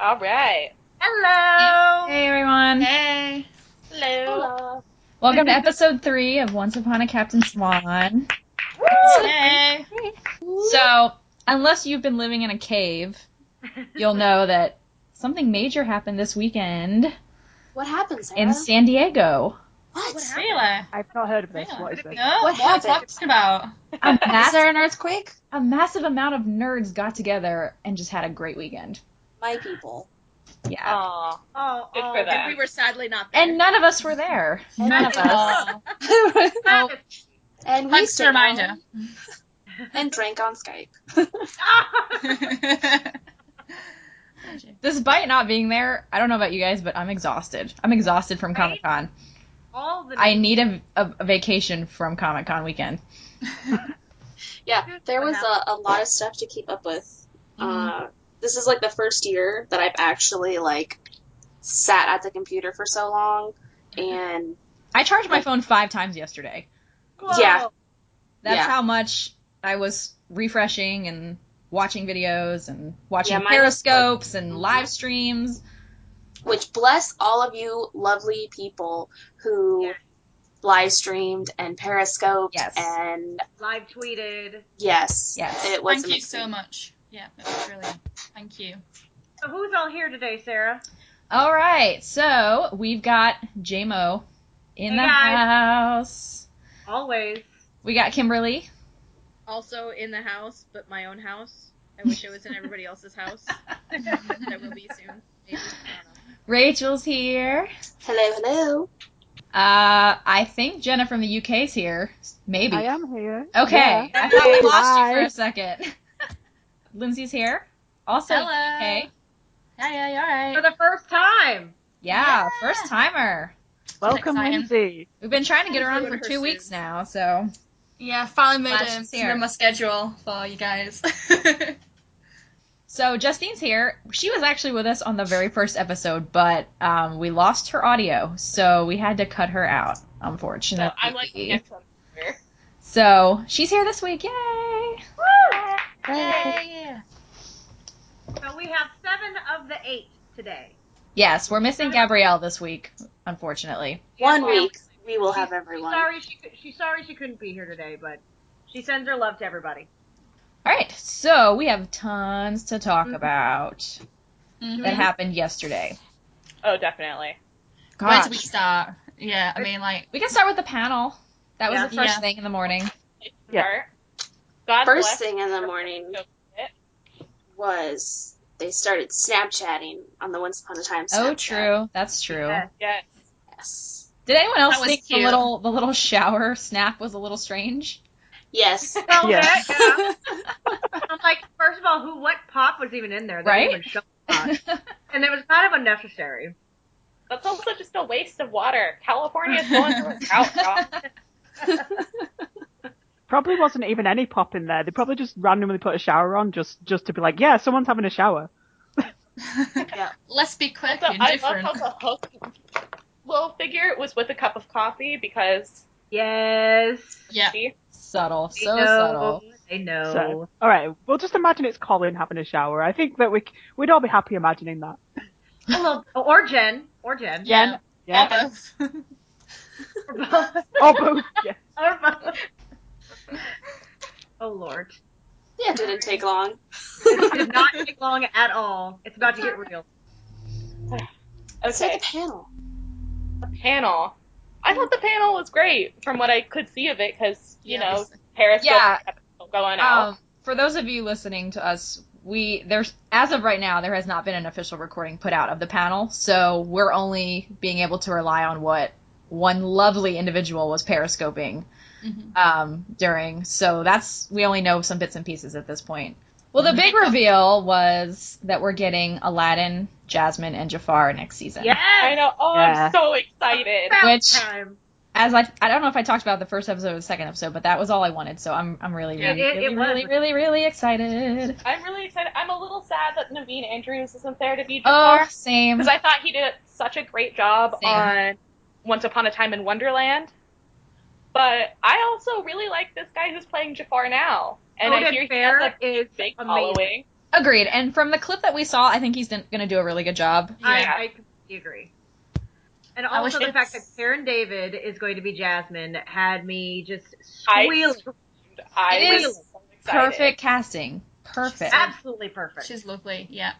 All right. Hello! Hey everyone! Hey! Hello. Hello. Welcome to episode 3 of Once Upon a Captain Swan. Hey! So, unless you've been living in a cave, you'll know that something major happened this weekend What happened, Sarah? in San Diego. What? Really? I've not heard of this. Really? What is this? No, What what are you happened? talking about? Is there an earthquake? A massive amount of nerds got together and just had a great weekend. My people. Yeah. Aw. Good for them. And we were sadly not there. And none of us were there. None of us. Oh, And we thanks for stayed the reminder. home and drank on Skype. Despite not being there, I don't know about you guys, but I'm exhausted. I'm exhausted from Right? Comic-Con. All the I need a vacation from Comic-Con weekend. Yeah, there was a lot of stuff to keep up with. This is like the first year that I've actually sat at the computer for so long, and I charged my phone 5 times yesterday. yeah, That's Yeah. how much I was refreshing and watching videos and watching Yeah, mine was periscopes and live streams. which bless all of you lovely people who Yes. live streamed and periscoped Yes. and live tweeted. yes, Yes. it was Thank you amazing. so much. Yeah, that was brilliant. Thank you. So who's all here today, Sarah? All right, so we've got JMO in Hey, the guys. house. Always. We got Kimberly. Also in the house, but my own house. I wish I was in everybody else's house. That will be soon. Maybe. I don't know. Rachel's here. Hello. I think Jenna from the UK's here. Maybe. I am here. Okay. Yeah. I thought we lost you Hi. for a second. Lindsay's here. Also Hello. UK. Yeah, you alright? For the first time. Yeah, Yeah. first timer. Welcome, exciting. Lindsay. We've been trying to get her on Hopefully for with 2 her weeks soon. now, so. Yeah, finally made Glad a she's here. my schedule for you guys. So Justine's here. She was actually with us on the very first episode, but we lost her audio, so we had to cut her out, unfortunately. So I'm like next one here. So she's here this week. Yay! Yeah. So we have 7 of the 8 today. Yes, we're missing Gabrielle this week, unfortunately. One Yeah. week we will have everyone. She's sorry she couldn't be here today, but she sends her love to everybody. All right, so we have tons to talk about Mhm. that happened yesterday. Oh, definitely. Where Gosh. do we start? Yeah, I mean, like, We can start with the panel. That was Yeah. the first Yeah. thing in the morning. Yeah. God First bless thing in the her. morning was they started Snapchatting on the Once Upon a Time Snapchat. Oh, true. That's true. Yes. Yes. Yes. Did anyone else That was think the cute. little shower snap was a little strange? Yes. Well, Yeah. yeah. I'm like, first of all, what pop was even in there? They Right? didn't even show pot. And it was kind of unnecessary. That's also just a waste of water. California's going through a drought, y'all. Probably wasn't even any pop in there. They probably just randomly put a shower on just to be like, yeah, someone's having a shower. Yeah. let's be quick Also, and I different. love how the hook little figure was with a cup of coffee because Yes. Yeah. see? Subtle. They So know. subtle. They know. So, all right, we'll just imagine it's Colin having a shower. I think that we'd all be happy imagining that. Well, or Jen. Jen, Yeah. yeah, Or both. Or both. or both. Yeah. Or both. Oh, Lord. Yeah, it didn't take long. It did not take long at all. It's about to get real. So Okay, the panel. the panel. I thought the panel was great from what I could see of it because, you Yeah, know, Periscope Yeah. kept going out. For those of you listening to us, there's as of right now there has not been an official recording put out of the panel, so we're only being able to rely on what one lovely individual was periscoping during. So we only know some bits and pieces at this point. Well, the big reveal was that we're getting Aladdin, Jasmine, and Jafar next season. Yes! I know. Oh, Yeah. I'm so excited. About Which- time. As I don't know if I talked about the first episode or the second episode, but that was all I wanted. So I'm really, Yeah, really excited. I'm really excited. I'm a little sad that Naveen Andrews isn't there to be Oh, Jafar. same. Because I thought he did such a great job Same. on Once Upon a Time in Wonderland. But I also really like this guy who's playing Jafar now. And I Oded hear he Fair has a is big amazing. following. Agreed. And from the clip that we saw, I think he's going to do a really good job. I completely agree. And I also wish the fact that Karen David is going to be Jasmine had me just squealing. It is so excited. perfect casting. Perfect. Absolutely perfect. She's lovely. Yeah.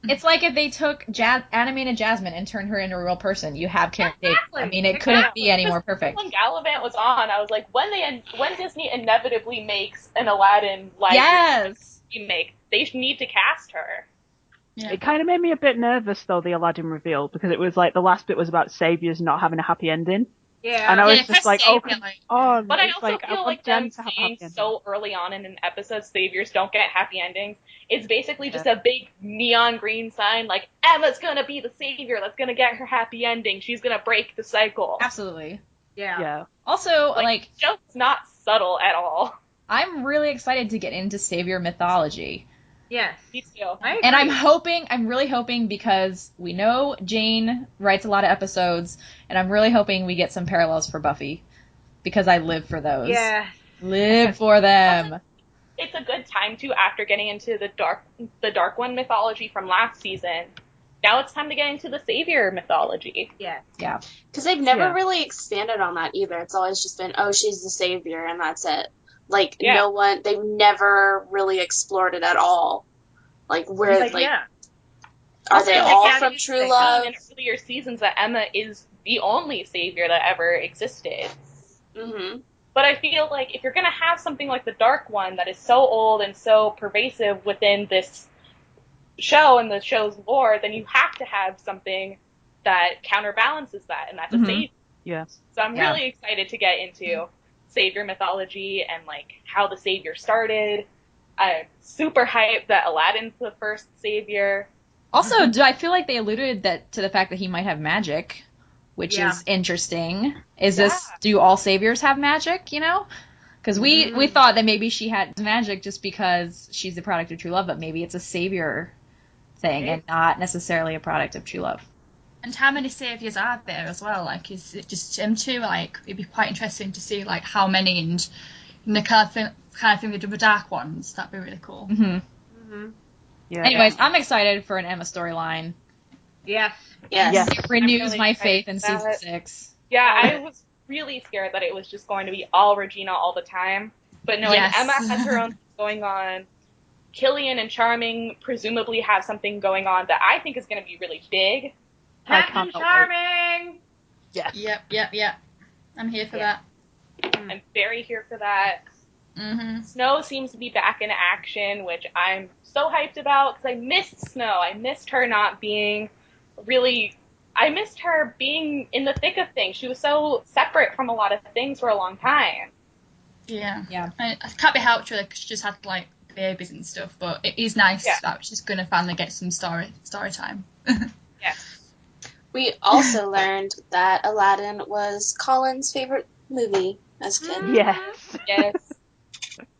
It's like if they took animated Jasmine and turned her into a real person. You have Karen David. Exactly. I mean, it couldn't be any more perfect. When Gallivant was on, I was like, when Disney inevitably makes an Aladdin live remake, they need to cast her. Yeah. It kind of made me a bit nervous, though, the Aladdin reveal, because it was like the last bit was about saviors not having a happy ending. Yeah. And I was Yeah, just for like, Savior, But I it's also like, I feel want like Jen them to have a saying happy ending. so early on in an episode, saviors don't get happy endings. It's basically just a big neon green sign, like, Emma's gonna be the savior that's gonna get her happy ending. She's gonna break the cycle. Absolutely. Yeah. Also, like the joke's not subtle at all. I'm really excited to get into savior mythology. Yes. Me too. And I'm really hoping, because we know Jane writes a lot of episodes, and I'm really hoping we get some parallels for Buffy, because I live for those. Yeah. Live for them. It's a good time to, after getting into the Dark One mythology from last season. Now it's time to get into the savior mythology. Yeah. Yeah. Because they've never really expanded on that either. It's always just been, oh, she's the savior, and that's it. Like, they've never really explored it at all. Like, where, are they all from True Love? In earlier seasons that Emma is the only savior that ever existed. Mm-hmm. But I feel like if you're going to have something like the Dark One that is so old and so pervasive within this show and the show's lore, then you have to have something that counterbalances that, and that's a savior. Yeah. So I'm really excited to get into savior mythology and like how the savior started. I'm super hyped that Aladdin's the first savior. Also, I feel like they alluded to the fact that he might have magic, which is interesting. Do all saviors have magic, you know? Because we thought that maybe she had magic just because she's the product of true love, but maybe it's a savior thing and not necessarily a product of true love. And how many saviors are there as well? Like, is it just him two? Like, it'd be quite interesting to see like how many, and the kind of thing they do with Dark Ones. That'd be really cool. Mm-hmm. Mm-hmm. Yeah. Anyways, I'm excited for an Emma storyline. Yes. It renews my faith in season 6. Yeah, I was really scared that it was just going to be all Regina all the time. But knowing Emma has her own thing going on, Killian and Charming presumably have something going on that I think is going to be really big. Captain Charming! Yes. Yep. I'm here for that. I'm very here for that. Mm-hmm. Snow seems to be back in action, which I'm so hyped about because I missed Snow. I missed her not being I missed her being in the thick of things. She was so separate from a lot of things for a long time. Yeah. I can't be helped really because she just had like babies and stuff, but it is nice that she's going to finally get some story time. Yes. We also learned that Aladdin was Colin's favorite movie as a kid.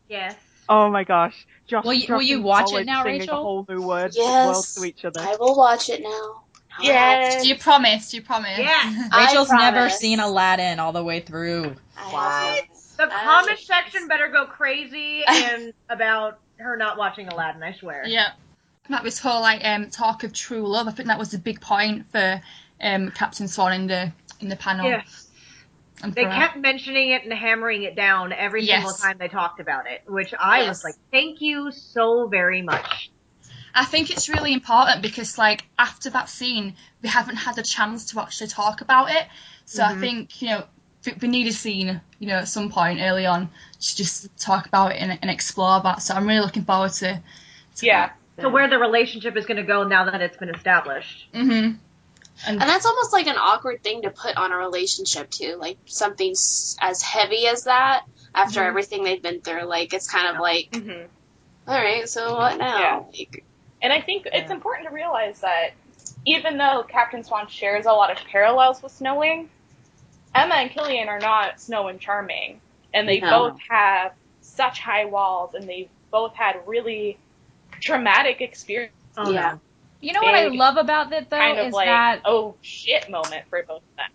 Yes. Oh my gosh. Josh will you watch it now, singing Rachel? a whole new words to each other. I will watch it now. Yes. Do you promise? Yes. Rachel's never seen Aladdin all the way through. What? The comment section better go crazy and about her not watching Aladdin, I swear. Yeah. That was whole talk of true love. I think that was a big point for Captain Swan in the panel. Yes. They kept mentioning it and hammering it down every single time they talked about it, which I was like, thank you so very much. I think it's really important because, like, after that scene, we haven't had the chance to actually talk about it. So I think, we need a scene, at some point early on to just talk about it and explore that. So I'm really looking forward to that. So where the relationship is going to go now that it's been established. Mm-hmm. And that's almost like an awkward thing to put on a relationship, too. Like, something as heavy as that, after everything they've been through. Like, it's kind of like, all right, so what now? Yeah. Like, and I think it's important to realize that even though Captain Swan shares a lot of parallels with Snowing, Emma and Killian are not Snow and Charming. And they both have such high walls, and they both had really traumatic experiences. Oh, yeah. You know what I love about it, though, kind of is like, that oh shit moment for both of them.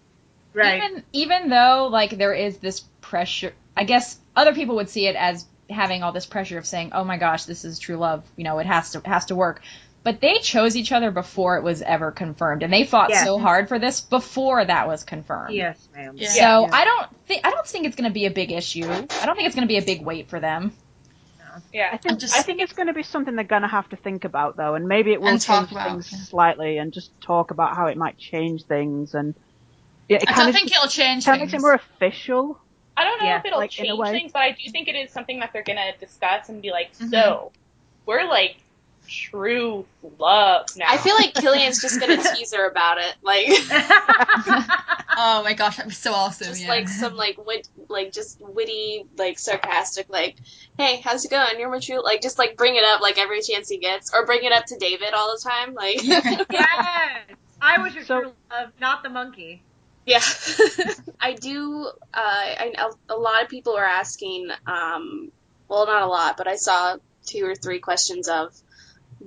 Right. Even though, like, there is this pressure, I guess other people would see it as having all this pressure of saying, oh my gosh, this is true love, you know, it has to work. But they chose each other before it was ever confirmed, and they fought so hard for this before that was confirmed. Yes, ma'am. Yeah. So I don't think it's going to be a big issue. I don't think it's going to be a big weight for them. Yeah, I think it's going to be something they're going to have to think about, though, and maybe it will change things slightly, and just talk about how it might change things, and I don't think it'll change things. Makes it more official. I don't know if it'll change things, but I do think it is something that they're going to discuss and be like, so we're like true love now. I feel like Killian's just going to tease her about it, like. Oh my gosh, that'd be so awesome. Just like some just witty, like sarcastic, like, hey, how's it going? You're my true, like, just like bring it up like every chance he gets, or bring it up to David all the time, like. Yes, I was your true love, not the monkey. Yeah, I do. A lot of people are asking. Well, not a lot, but I saw 2 or 3 questions of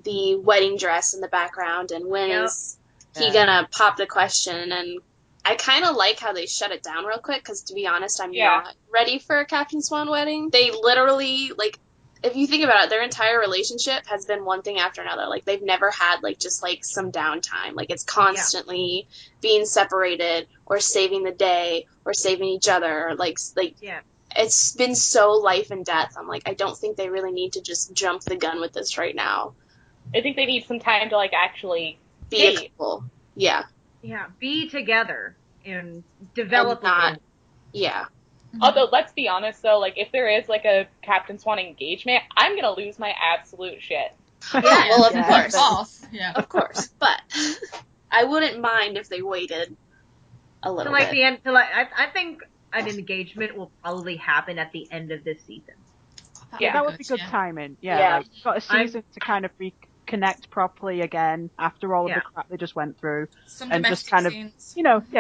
the wedding dress in the background, and when is he gonna pop the question? And I kind of like how they shut it down real quick, because to be honest, I'm not ready for a Captain Swan wedding. They literally, like, if you think about it, their entire relationship has been one thing after another. Like, they've never had, like, just, like, some downtime. Like, it's constantly being separated, or saving the day, or saving each other, or, like, it's been so life and death. I'm like, I don't think they really need to just jump the gun with this right now. I think they need some time to, like, actually be a couple. Yeah. Yeah, be together and develop Yeah. Although, let's be honest, though, like, if there is, like, a Captain Swan engagement, I'm gonna lose my absolute shit. Yeah, well, of course. Yeah. Of course. But I wouldn't mind if they waited a little bit. The end, I think an engagement will probably happen at the end of this season. Yeah, that would be good timing. Yeah. Like, you've got a season to kind of reconnect properly again after all of the crap they just went through. And just kind of,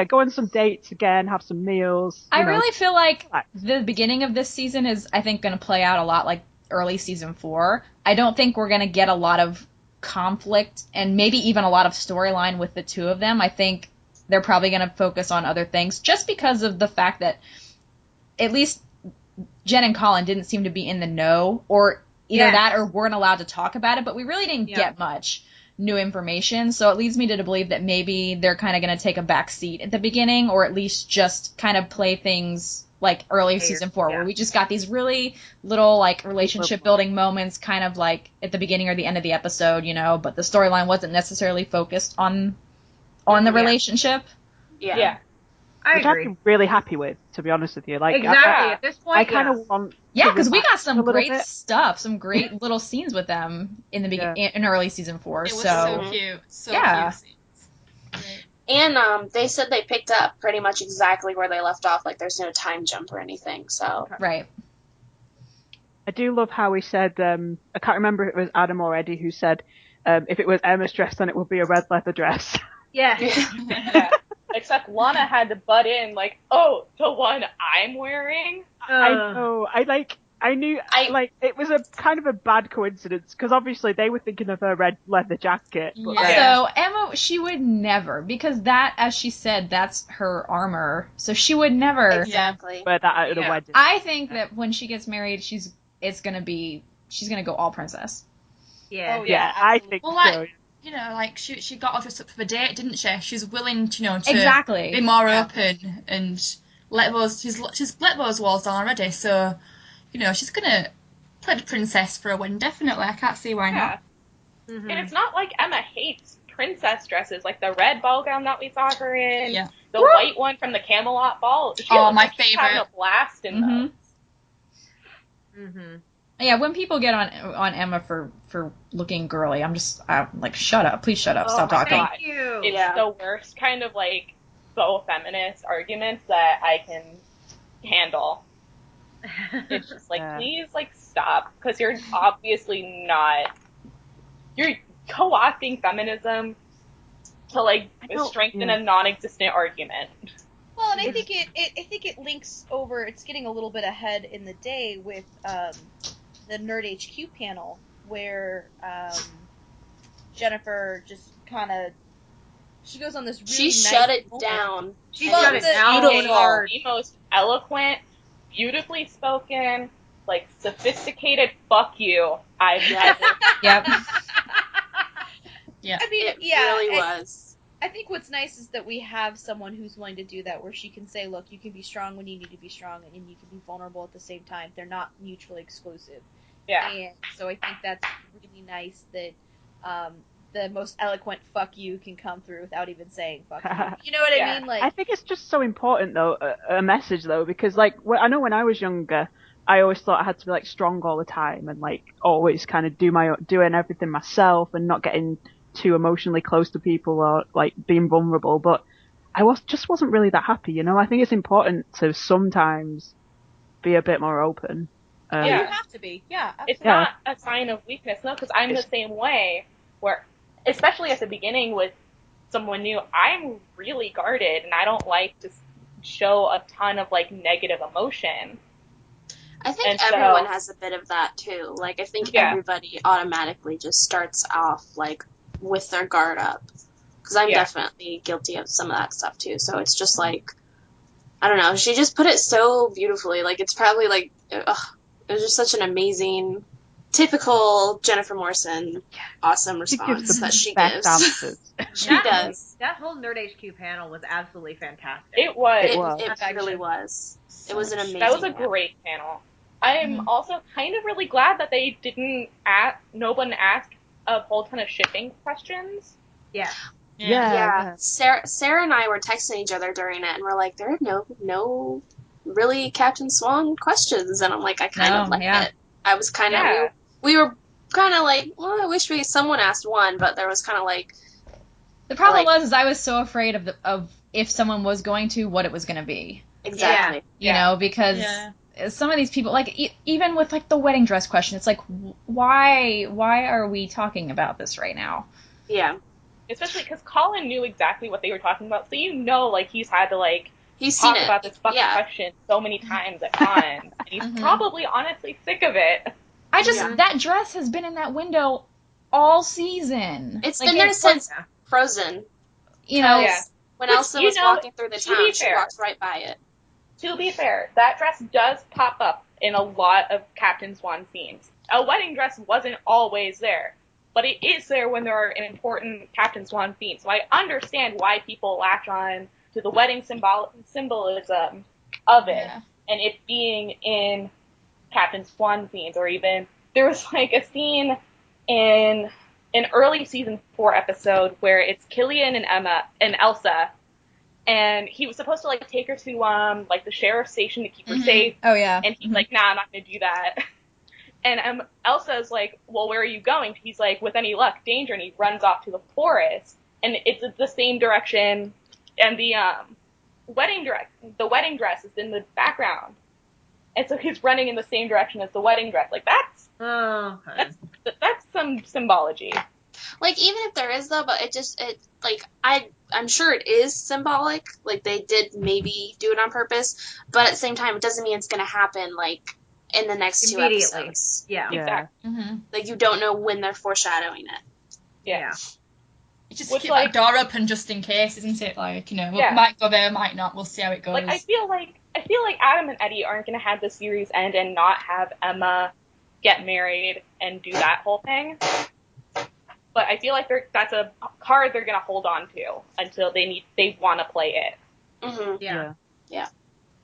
go on some dates again, have some meals. I really feel like the beginning of this season is, I think, going to play out a lot like early season 4. I don't think we're going to get a lot of conflict and maybe even a lot of storyline with the two of them. I think they're probably going to focus on other things just because of the fact that at least Jen and Colin didn't seem to be in the know, or either that or weren't allowed to talk about it, but we really didn't get much new information, so it leads me to believe that maybe they're kind of going to take a back seat at the beginning, or at least just kind of play things like early season 4, where we just got these really little, like, relationship building moments kind of like at the beginning or the end of the episode, but the storyline wasn't necessarily focused on the relationship. Yeah. Which I'd be really happy with, to be honest with you. Like, exactly. At this point, I kind of want. Yeah, because we got some great stuff, some great little scenes with them in the in early season 4. It was so cute, cute scenes. And they said they picked up pretty much exactly where they left off. Like, there's no time jump or anything. So right. I do love how he said. I can't remember if it was Adam or Eddie who said, if it was Emma's dress, then it would be a red leather dress. Yeah. Except Lana had to butt in, like, oh, the one I'm wearing? I know. I knew, it was a kind of a bad coincidence, because obviously they were thinking of her red leather jacket. But So Emma, she would never, because that, as she said, that's her armor, so she would never wear that out of the wedding. I think that when she gets married, she's gonna go all princess. Yeah. Oh, yeah, I think so. She got all dressed up for the date, didn't she? She's willing to, exactly be more open and she's let those walls down already. So, she's gonna play the princess for a win. Definitely, I can't see why not. Mm-hmm. And it's not like Emma hates princess dresses, like the red ball gown that we saw her in, the white one from the Camelot ball. She my like favorite. She's having a blast in those. Mm-hmm. Yeah, when people get on Emma for looking girly, I'm like, shut up, please shut up, stop talking. Thank you. It's the worst kind of, like, faux feminist arguments that I can handle. It's just like, please, like, stop, because you're obviously not. You're co-opting feminism to, like, strengthen a non-existent argument. Well, and I think it links over. It's getting a little bit ahead in the day with the Nerd HQ panel, where Jennifer just kind of she goes on this really nice shut it moment. down. She shut it down hard. The most eloquent, beautifully spoken, like sophisticated fuck you I've ever. Yep. Yeah. I mean, it really was. I think what's nice is that we have someone who's willing to do that, where she can say, look, you can be strong when you need to be strong, and you can be vulnerable at the same time. They're not mutually exclusive. Yeah. And so I think that's really nice that the most eloquent fuck you can come through without even saying fuck you. You know what I mean? Like, I think it's just so important, though, a message, though, because, like, I know when I was younger, I always thought I had to be, like, strong all the time and, like, always kind of doing everything myself and not getting too emotionally close to people or, like, being vulnerable. But I just wasn't really that happy, you know? I think it's important to sometimes be a bit more open. you have to be. Yeah, absolutely. It's not a sign of weakness, no, because I'm the same way, where, especially at the beginning with someone new, I'm really guarded, and I don't like to show a ton of, like, negative emotion. I think everyone has a bit of that, too. Like, I think everybody automatically just starts off, like, with their guard up. Because I'm definitely guilty of some of that stuff, too. So it's just, like, I don't know. She just put it so beautifully. Like, it's probably, like, it was just such an amazing, typical Jennifer Morrison awesome response that she gives. She does. That whole Nerd HQ panel was absolutely fantastic. It was. It really was. It was an amazing That was a great panel. I'm also kind of really glad that they didn't no one asked a whole ton of shipping questions. Yeah. Sarah and I were texting each other during it, and we're like, there are no really Captain Swan questions, and I'm like, I kind of like it. I was kind of, we were kind of like, well, I wish someone asked one, but there was kind of like. The problem was I was so afraid of if someone was going to, what it was going to be. Exactly. You know, because some of these people, like, even with, like, the wedding dress question, it's like, why are we talking about this right now? Yeah. Especially because Colin knew exactly what they were talking about, so you know, like, he's had to, like, he's talk about this fucking question so many times at cons, and he's probably honestly sick of it. That dress has been in that window all season. It's been there since Frozen. You know, when Elsa was walking through the town, she walks right by it. To be fair, that dress does pop up in a lot of Captain Swan scenes. A wedding dress wasn't always there, but it is there when there are important Captain Swan scenes. So I understand why people latch on to the wedding symbolism of it, and it being in Captain Swan scenes, or even there was like a scene in an early season 4 episode where it's Killian and Emma and Elsa, and he was supposed to like take her to like the sheriff's station to keep her safe. Oh yeah. And he's like, nah, I'm not gonna do that. And Elsa's like, well, where are you going? He's like, with any luck, danger, and he runs off to the forest. And it's the same direction, and the wedding dress is in the background. And so he's running in the same direction as the wedding dress. Like, that's some symbology. Like, even if there is, though, but I'm sure it is symbolic. Like, they did maybe do it on purpose, but at the same time, it doesn't mean it's going to happen, like, in the next 2 episodes. Yeah. Exactly. Mm-hmm. Like, you don't know when they're foreshadowing it. Yeah. You just keep that door open just in case, isn't it? Like, you know, it might go there, might not. We'll see how it goes. Like, I feel like Adam and Eddie aren't going to have the series end and not have Emma get married and do that whole thing. But I feel like that's a card they're going to hold on to until they want to play it. Mm-hmm. Yeah.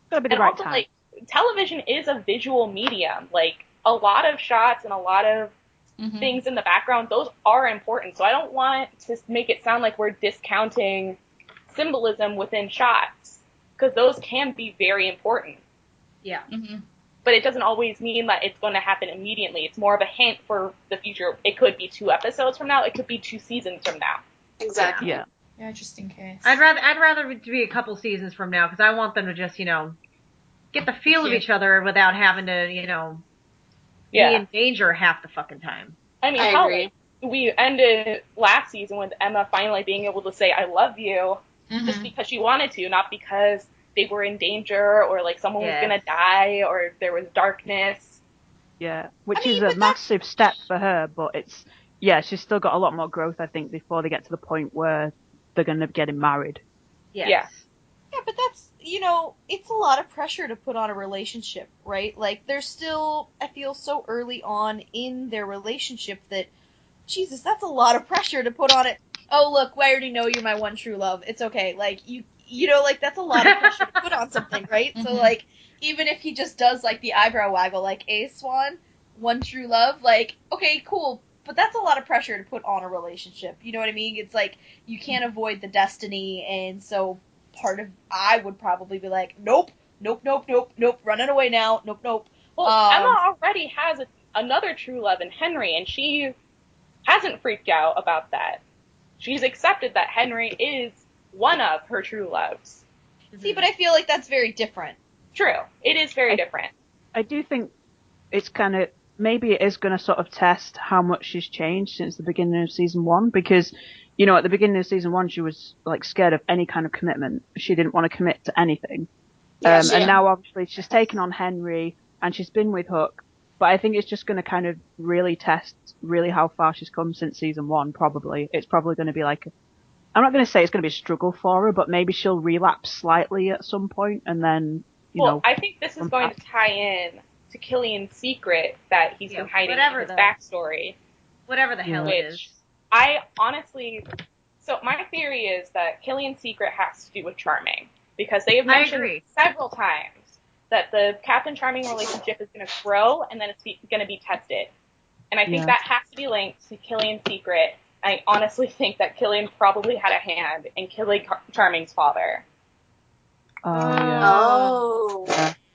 Gotta be the right time. Like, television is a visual medium. Like, a lot of shots and a lot of things in the background, those are important. So I don't want to make it sound like we're discounting symbolism within shots, because those can be very important. Yeah. Mm-hmm. But it doesn't always mean that it's going to happen immediately. It's more of a hint for the future. It could be 2 episodes from now. It could be 2 seasons from now. Exactly. Yeah. Yeah, just in case. I'd rather it to be a couple seasons from now, because I want them to just, get the feel of each other without having to, be in danger half the fucking time. I mean, I agree. We ended last season with Emma finally being able to say, I love you, just because she wanted to, not because they were in danger, or like someone was going to die, or there was darkness. Yeah, which is a massive step for her, but she's still got a lot more growth, I think, before they get to the point where they're going to be getting married. Yes. Yeah. Yeah, but that's, it's a lot of pressure to put on a relationship, right? Like, they're still, I feel, so early on in their relationship that, Jesus, that's a lot of pressure to put on it. Oh, look, I already know you're my one true love. It's okay. Like, that's a lot of pressure to put on something, right? Mm-hmm. So, like, even if he just does, like, the eyebrow waggle, like, Swan, one true love, like, okay, cool, but that's a lot of pressure to put on a relationship. You know what I mean? It's like, you can't avoid the destiny, and so I would probably be like, nope, running away now, nope. Well, Emma already has another true love in Henry, and she hasn't freaked out about that. She's accepted that Henry is one of her true loves. See, but I feel like that's very different. True. It is very different. I do think it's maybe it is going to sort of test how much she's changed since the beginning of season 1, because, at the beginning of season 1, she was, like, scared of any kind of commitment. She didn't want to commit to anything. And now, obviously, she's taken on Henry, and she's been with Hook, but I think it's just going to kind of really test how far she's come since season 1, probably. It's probably going to be like, I'm not going to say it's going to be a struggle for her, but maybe she'll relapse slightly at some point, and then, I think this is going to tie in to Killian's secret that he's been hiding in his backstory. Whatever the hell it is. I honestly, so my theory is that Killian's secret has to do with Charming, because they have mentioned several times that the Captain Charming relationship is going to grow and then it's going to be tested. And I think that has to be linked to Killian's secret. I honestly think that Killian probably had a hand in killing Charming's father.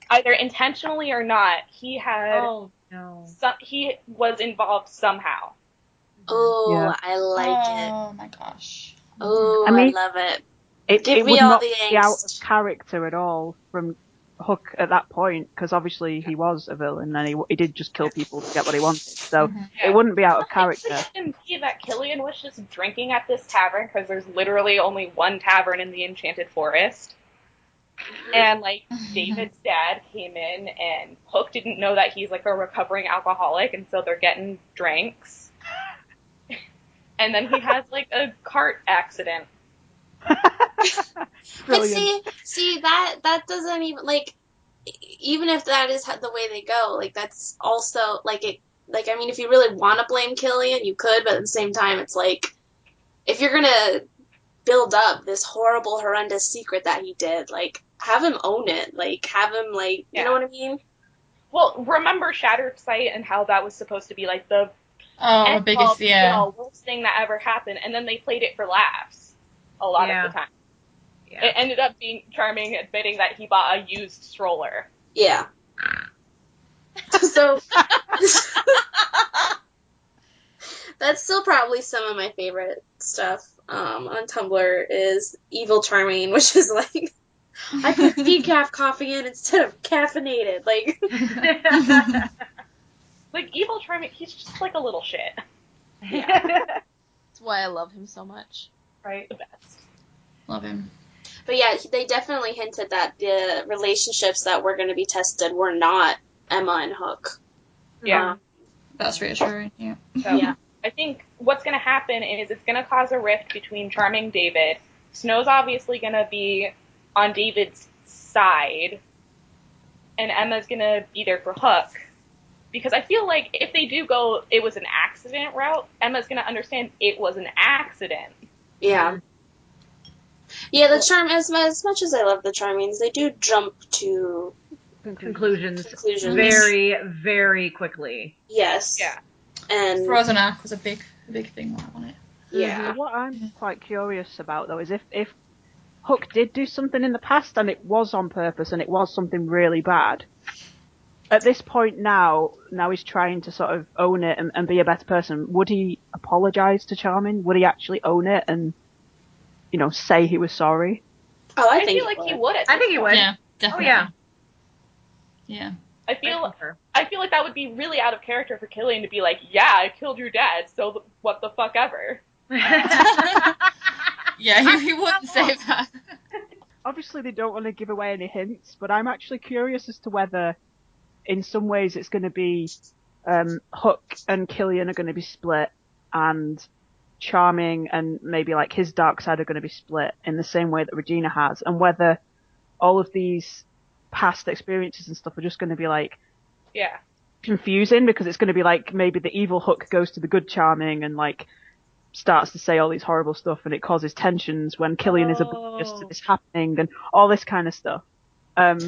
Either intentionally or not, he had. He was involved somehow. I like it. Oh my gosh. Oh, I love it. It would not be out of character at all from Hook at that point, because obviously he was a villain and he did just kill people to get what he wanted. So it wouldn't be out of character. It can be that Killian was just drinking at this tavern because there's literally only one tavern in the Enchanted Forest. And, like, David's dad came in, and Hook didn't know that he's, like, a recovering alcoholic, and so they're getting drinks. And then he has, like, a cart accident. But see, that doesn't even, like, even if that is the way they go, like, that's also, like, I mean, if you really want to blame Killian, you could, but at the same time, it's like, if you're gonna build up this horrible, horrendous secret that he did, like, have him own it. Like, have him, like, you know what I mean? Well, remember Shattered Sight and how that was supposed to be, like, the biggest, worst thing that ever happened, and then they played it for laughs a lot of the time. Yeah. It ended up being Charming admitting that he bought a used stroller. Yeah. So, that's still probably some of my favorite stuff on Tumblr is Evil Charming, which is like, I put decaf coffee in instead of caffeinated. Like, like Evil Charming, he's just like a little shit. Yeah. That's why I love him so much. Right? The best. Love him. But yeah, they definitely hinted that the relationships that were going to be tested were not Emma and Hook. Yeah. That's reassuring, yeah. So, I think what's going to happen is it's going to cause a rift between Charming and David. Snow's obviously going to be on David's side, and Emma's going to be there for Hook. Because I feel like if they do go, it was an accident route, Emma's going to understand it was an accident. Yeah. Yeah, the Charm, as much as I love the Charmings, they do jump to conclusions very, very quickly. Yes. Yeah. And Frozen Ark was a big thing on it. Yeah. What I'm quite curious about, though, is if Hook did do something in the past and it was on purpose and it was something really bad, at this point now he's trying to sort of own it and be a better person, would he apologise to Charming? Would he actually own it and, say he was sorry? Oh, I feel like he would. I think he would. Yeah, definitely. Oh, yeah. Yeah. I feel like that would be really out of character for Killian to be like, yeah, I killed your dad, so what the fuck ever. Yeah, he wouldn't say that. Obviously, they don't want to give away any hints, but I'm actually curious as to whether, in some ways, it's going to be Hook and Killian are going to be split, and Charming and maybe like his dark side are going to be split in the same way that Regina has, and whether all of these past experiences and stuff are just going to be like, yeah, confusing, because it's going to be like maybe the evil Hook goes to the good Charming and like starts to say all these horrible stuff, and it causes tensions when Killian is oblivious to this happening and all this kind of stuff. I'm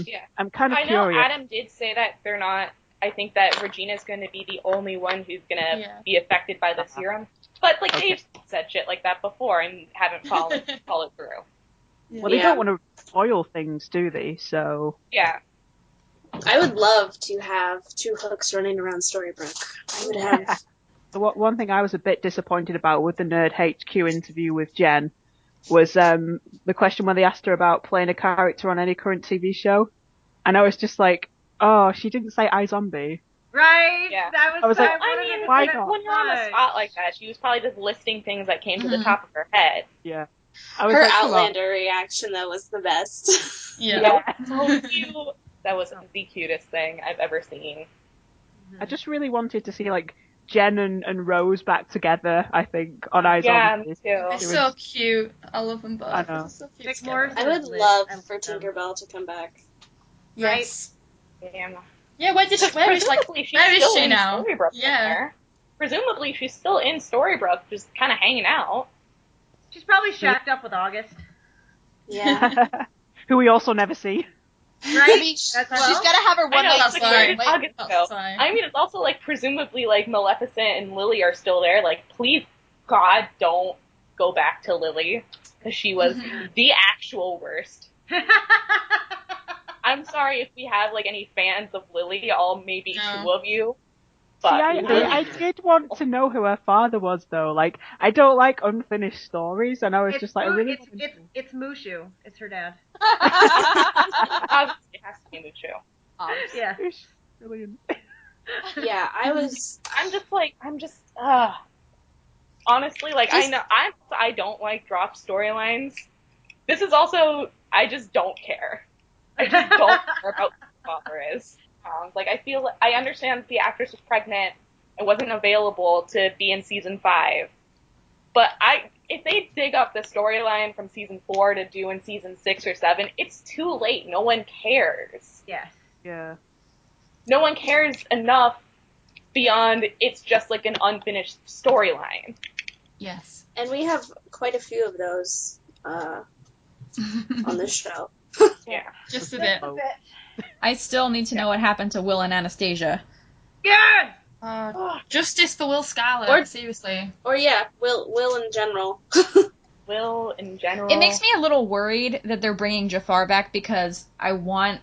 kind of curious. I know Adam did say that they're not. I think that Regina's going to be the only one who's going to be affected by the serum. But, like, they've said shit like that before and haven't followed through. Well, they don't want to spoil things, do they? So... Yeah. I would love to have 2 Hooks running around Storybrooke. I would have... One thing I was a bit disappointed about with the Nerd HQ interview with Jen was the question when they asked her about playing a character on any current TV show. And I was just like, oh, she didn't say iZombie. Right? Yeah. I was like, why not? When you're on the spot like that, she was probably just listing things that came to the top of her head. Yeah. Her Outlander reaction, though, was the best. That was so cute. That was the cutest thing I've ever seen. I just really wanted to see, like, Jen and Rose back together, I think, on iZombie. Yeah, me too. They're so cute. I love them both. I know. So cute. I would love for Tinkerbell to come back. Yes. Damn. Yeah, where is she now? Yeah. Presumably she's still in Storybrooke, just kind of hanging out. She's probably shacked up with August. Yeah. Who we also never see. Right? She's got to have her one night stand. I mean, it's also, like, presumably, like, Maleficent and Lily are still there. Like, please, God, don't go back to Lily, because she was the actual worst. I'm sorry if we have, like, any fans of Lily, all maybe 2 of you. But see, I did want to know who her father was, though. Like, I don't like unfinished stories, and I was just like, it's Mushu. It's her dad. Obviously, it has to be Mushu. Yeah. Brilliant. Yeah, I'm just, honestly, like, I don't like drop storylines. This is also, I just don't care. I just don't care about who the father is. Like, I understand that the actress was pregnant and wasn't available to be in season 5. But if they dig up the storyline from season 4 to do in season 6 or 7, it's too late. No one cares. Yes. Yeah. No one cares enough beyond it's just like an unfinished storyline. Yes. And we have quite a few of those on this show. Yeah. Just a bit. I still need to know what happened to Will and Anastasia. Yeah! Justice for Will Scarlet, seriously. Or Will in general. Will in general. It makes me a little worried that they're bringing Jafar back, because I want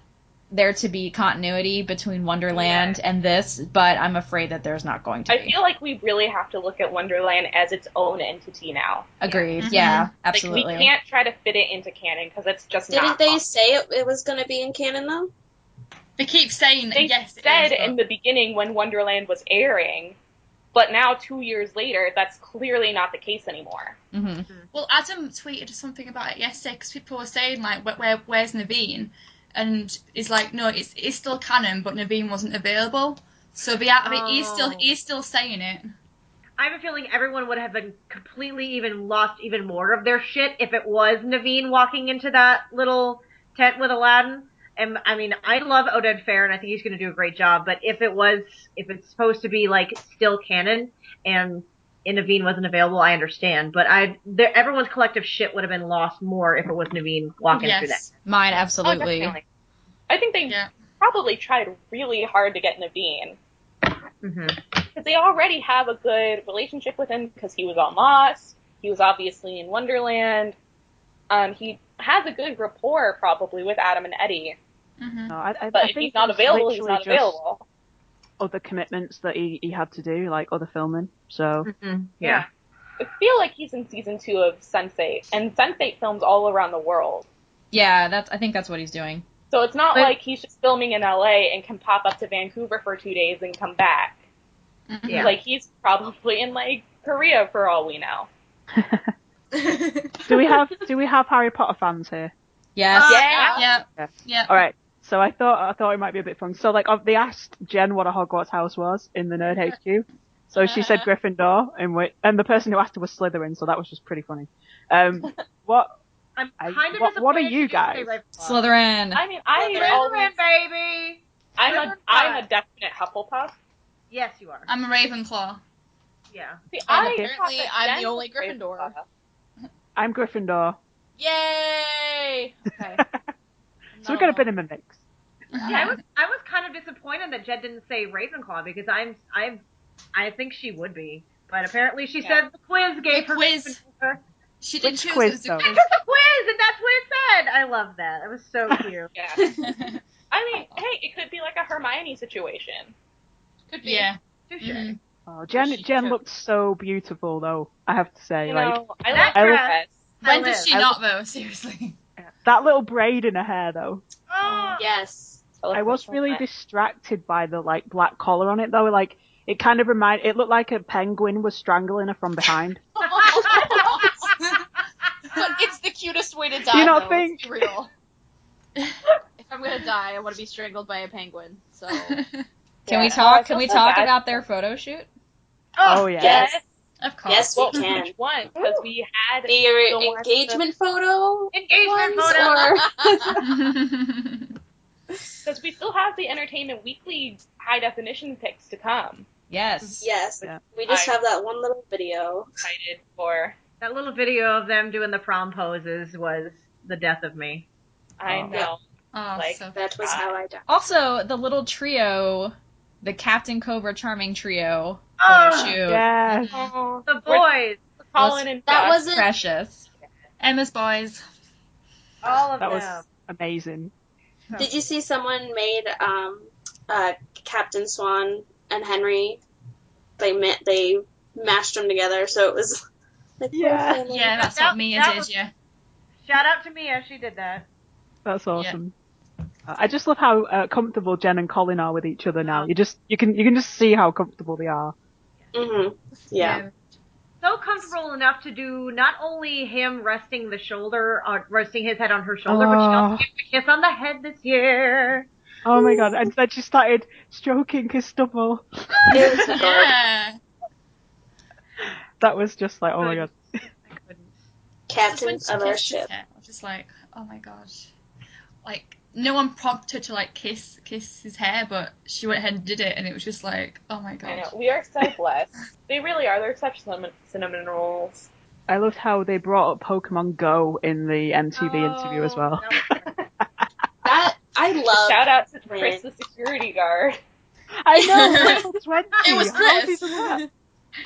there to be continuity between Wonderland and this, but I'm afraid that there's not going to be. I feel like we really have to look at Wonderland as its own entity now. Agreed. Yeah, absolutely. Like, we can't try to fit it into canon, because it's just not Didn't they say it was going to be in canon, though? They keep saying that, yes, it said is, in the beginning when Wonderland was airing, but now 2 years later, that's clearly not the case anymore. Mm-hmm. Well, Adam tweeted something about it yesterday, because people were saying, like, where's Naveen? And it's like, no, it's still canon, but Naveen wasn't available. So he's still saying it. I have a feeling everyone would have been completely lost even more of their shit if it was Naveen walking into that little tent with Aladdin. And I mean, I love Oded Fair, and I think he's going to do a great job. But if it's supposed to be like still canon, and Naveen wasn't available, I understand. But everyone's collective shit would have been lost more if it was Naveen walking through that. Mine, absolutely. Oh, I think they probably tried really hard to get Naveen. Because they already have a good relationship with him, because he was on Lost. He was obviously in Wonderland. He has a good rapport, probably, with Adam and Eddie. No, but if he's not available, he's not available. Other commitments that he had to do, like other filming. So yeah. I feel like he's in season 2 of Sense8, and Sense8 films all around the world. Yeah, I think that's what he's doing. So it's not like he's just filming in LA and can pop up to Vancouver for 2 days and come back. Yeah. Like, he's probably in, like, Korea for all we know. Do we have Harry Potter fans here? Yes. Yeah. All right. So I thought it might be a bit fun. So like they asked Jen what a Hogwarts house was in the Nerd HQ. So she said Gryffindor, and the person who asked her was Slytherin. So that was just pretty funny. What I'm kind of disappointed. What are you guys? Slytherin. I mean, Slytherin, baby. I'm a definite Hufflepuff. Yes, you are. I'm a Ravenclaw. Yeah. See, apparently I'm the only Gryffindor. I'm Gryffindor. Yay! Okay. So we're gonna put him in a mix. Yeah, I was kind of disappointed that Jen didn't say Ravenclaw because I think she would be, but apparently she said the quiz gave her quiz. Ravenclaw. She did choose quiz, it though? was a It quiz. was a quiz, and that's what it said. I love that. It was so cute. Yeah. I mean, hey, it could be like a Hermione situation. Could be. Yeah. Touche. Mm-hmm. Oh, Jen looks so beautiful, though. I have to say, You like, know, I love dress. When does she not though? Seriously. that little braid in her hair, though. Oh, Yes. I was really distracted by the like black collar on it, though. Like, it kind of it looked like a penguin was strangling her from behind. But it's the cutest way to die. Do you not though, think? Let's be real. If I'm gonna die, I want to be strangled by a penguin. So. Can we talk? Can we talk about their photo shoot? oh yeah. Yes. Of course. Yes, we can. Which one? Because we had The engagement photo. Engagement ones, photo. Because we still have the Entertainment Weekly high definition pics to come. Yes. Yes. Yeah. We just have that one little video. Excited for. That little video of them doing the prom poses was the death of me. I know. Oh, Like, so That was how I died. Also, the little trio, the Captain Cobra Charming trio Oh, photo shoot. Yeah. Oh, the boys. Colin and That Josh. wasn't Precious. Emma's boys. All of That them. was amazing. Did you see someone made Captain Swan and Henry? They mashed them together, so it was like Yeah. Yeah, that's what Mia did. Yeah. Shout out to Mia, she did that. That's awesome. I just love how comfortable Jen and Colin are with each other now. You can just see how comfortable they are. Mhm. Yeah. So comfortable enough to do not only him resting his head on her shoulder, but she also gave him a kiss on the head this year. Oh my god! And then she started stroking his stubble. Yeah. That was just like, oh my god. Captain of our ship. I was just like, oh my gosh. Like, no one prompted her to like kiss his hair, but she went ahead and did it, and it was just like, oh my god. I know. We are so blessed. They really are. They're such cinnamon rolls. I loved how they brought up Pokemon Go in the MTV interview as well. That I love. Shout out to Chris, the security guard. I know. It was Chris.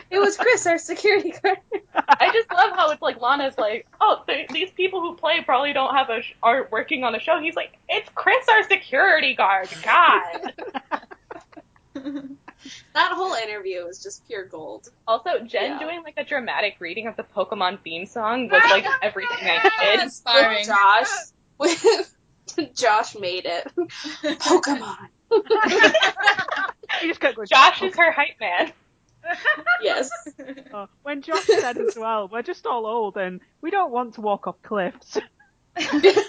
It was Chris, our security guard. I just love how it's like Lana's like, oh, these people who play probably don't have are working on a show. He's like, it's Chris, our security guard. God. That whole interview was just pure gold. Also, Jen doing like a dramatic reading of the Pokemon theme song was like everything I did. Inspiring. Josh made it. Pokemon. You just kept going, Josh is her hype man. Yes. When Josh said as well, we're just all old and we don't want to walk off cliffs. I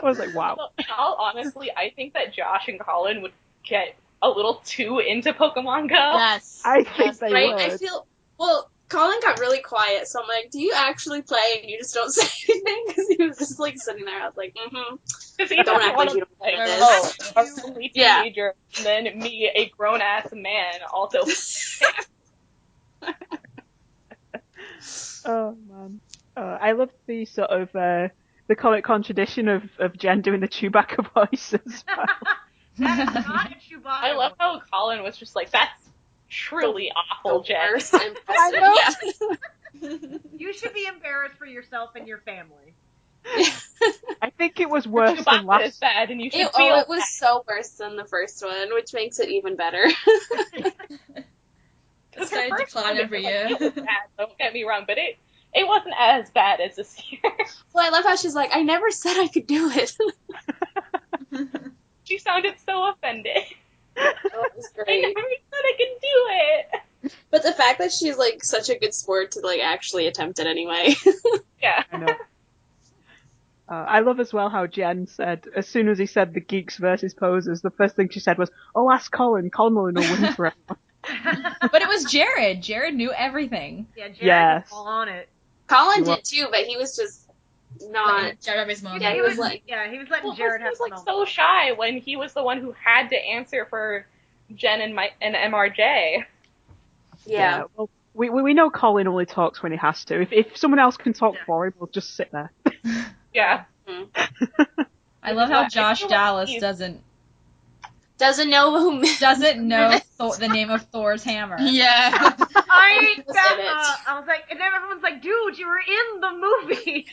was like, wow. Well, in all honesty, I think that Josh and Colin would get a little too into Pokemon Go. Yes. I think they Right? would. I feel, well, Colin got really quiet, so I'm like, do you actually play and you just don't say anything? Because he was just like sitting there. I was like, Because he don't doesn't act want like you to don't play play. this. Oh, a lonely teenager, and then me, a grown-ass man, also. Oh man. I love the sort of the comic contradiction of Jen doing the Chewbacca voice as well. That is not a Chewbacca. I love how Colin was just like, that's truly awful, Jen. Worst impression. You should be embarrassed for yourself and your family. I think it was worse than Chewbacca is last. bad, and you should It feel was so worse than the first one, which makes it even better. It's going to decline every year. It was bad, don't get me wrong, but it wasn't as bad as this year. Well, I love how she's like, I never said I could do it. She sounded so offended. That was I great. never said I could do it. But the fact that she's like such a good sport to like actually attempt it anyway. Yeah. I know. I love as well how Jen said, as soon as he said the geeks versus posers, the first thing she said was, oh, ask Colin. Colin will win forever. But it was Jared. Jared knew everything. Yeah, Jared Yes. was all on it. Colin did too, but he was just not. Jared have his moment. Yeah, he was letting Jared have his moment. So shy when he was the one who had to answer for Jen and MRJ. Yeah. Well, we know Colin only talks when he has to. If someone else can talk for him, we'll just sit there. Yeah. I love how Josh Dallas doesn't know the name of Thor's hammer. Yeah. I was like, and then everyone's like, dude, you were in the movie.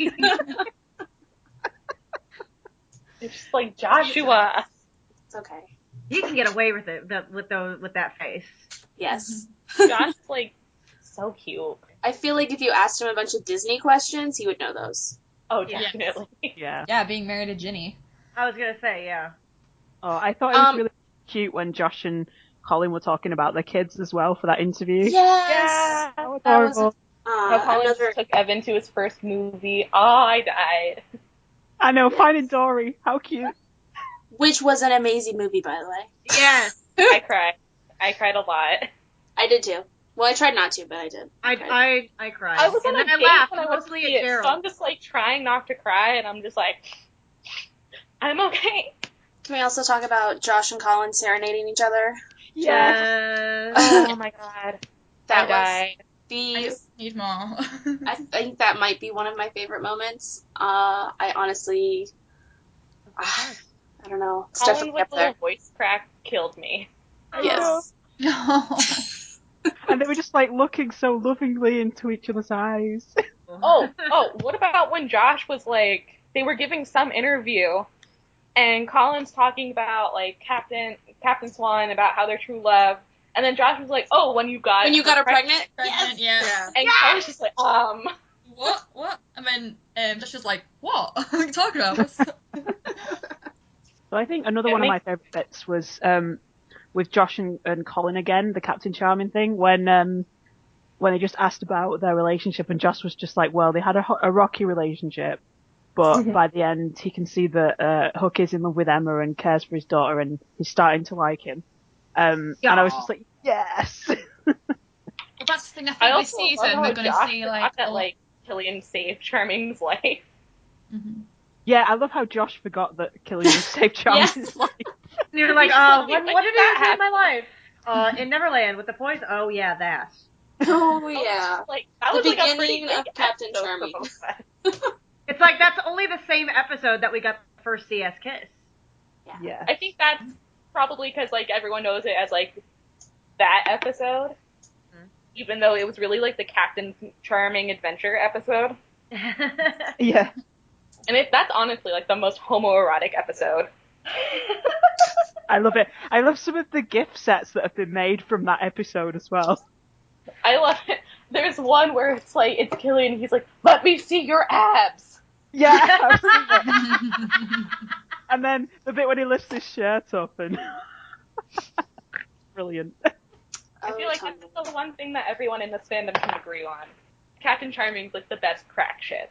It's just like Joshua. It's okay. He can get away with it with that face. Yes. Josh is like so cute. I feel like if you asked him a bunch of Disney questions, he would know those. Oh, definitely. Yeah. Yeah, being married to Ginny. I was gonna say, yeah. Oh, I thought it was really cute when Josh and Colin were talking about their kids as well for that interview. Yes! Yeah! That was horrible. How Colin took Evan to his first movie. Oh, I died. I know, Finding Dory. How cute. Which was an amazing movie, by the way. Yes. I cried. I cried a lot. I did too. Well, I tried not to, but I did. I cried. I was on a date laughed when I went to mostly see at it, Gerald. so I'm just like trying not to cry, and I'm just like, I'm okay. Can we also talk about Josh and Colin serenading each other? Yes. Oh my god. That I was I need more. I think that might be one of my favorite moments. I honestly, I don't know. Colin with the little voice crack killed me. Yes. And they were just like looking so lovingly into each other's eyes. Oh, what about when Josh was like, they were giving some interview, and Colin's talking about like Captain Swan, about how they're true love, and then Josh was like, oh, when you got her pregnant? Yes. Yeah. And Colin's just like, What? And then Josh was like, what? What are you talking about? So I think another one of my favourite bits was with Josh and Colin again, the Captain Charming thing, when they just asked about their relationship, and Josh was just like, well, they had a rocky relationship, but by the end he can see that Hook is in love with Emma and cares for his daughter, and he's starting to like him. And I was just like, yes! That's the thing, I think this season we're going to see like Killian saved Charming's life. Mm-hmm. Yeah, I love how Josh forgot that Killian saved Charming's life. And you're like, what did he do in my life? In Neverland with the poison. Oh yeah, that. Oh yeah. Like that the was beginning like of Captain Charming. It's like that's only the same episode that we got the first CS kiss. Yeah. I think that's probably because like everyone knows it as like that episode, even though it was really like the Captain Charming adventure episode. Yeah. And that's honestly like the most homoerotic episode. I love it. I love some of the gift sets that have been made from that episode as well. I love it. There's one where it's like, it's Killian, he's like, let me see your abs! Yeah, I've seen that. And then the bit when he lifts his shirt up and... Brilliant. I feel like that's the one thing that everyone in this fandom can agree on. Captain Charming's like the best crack shit.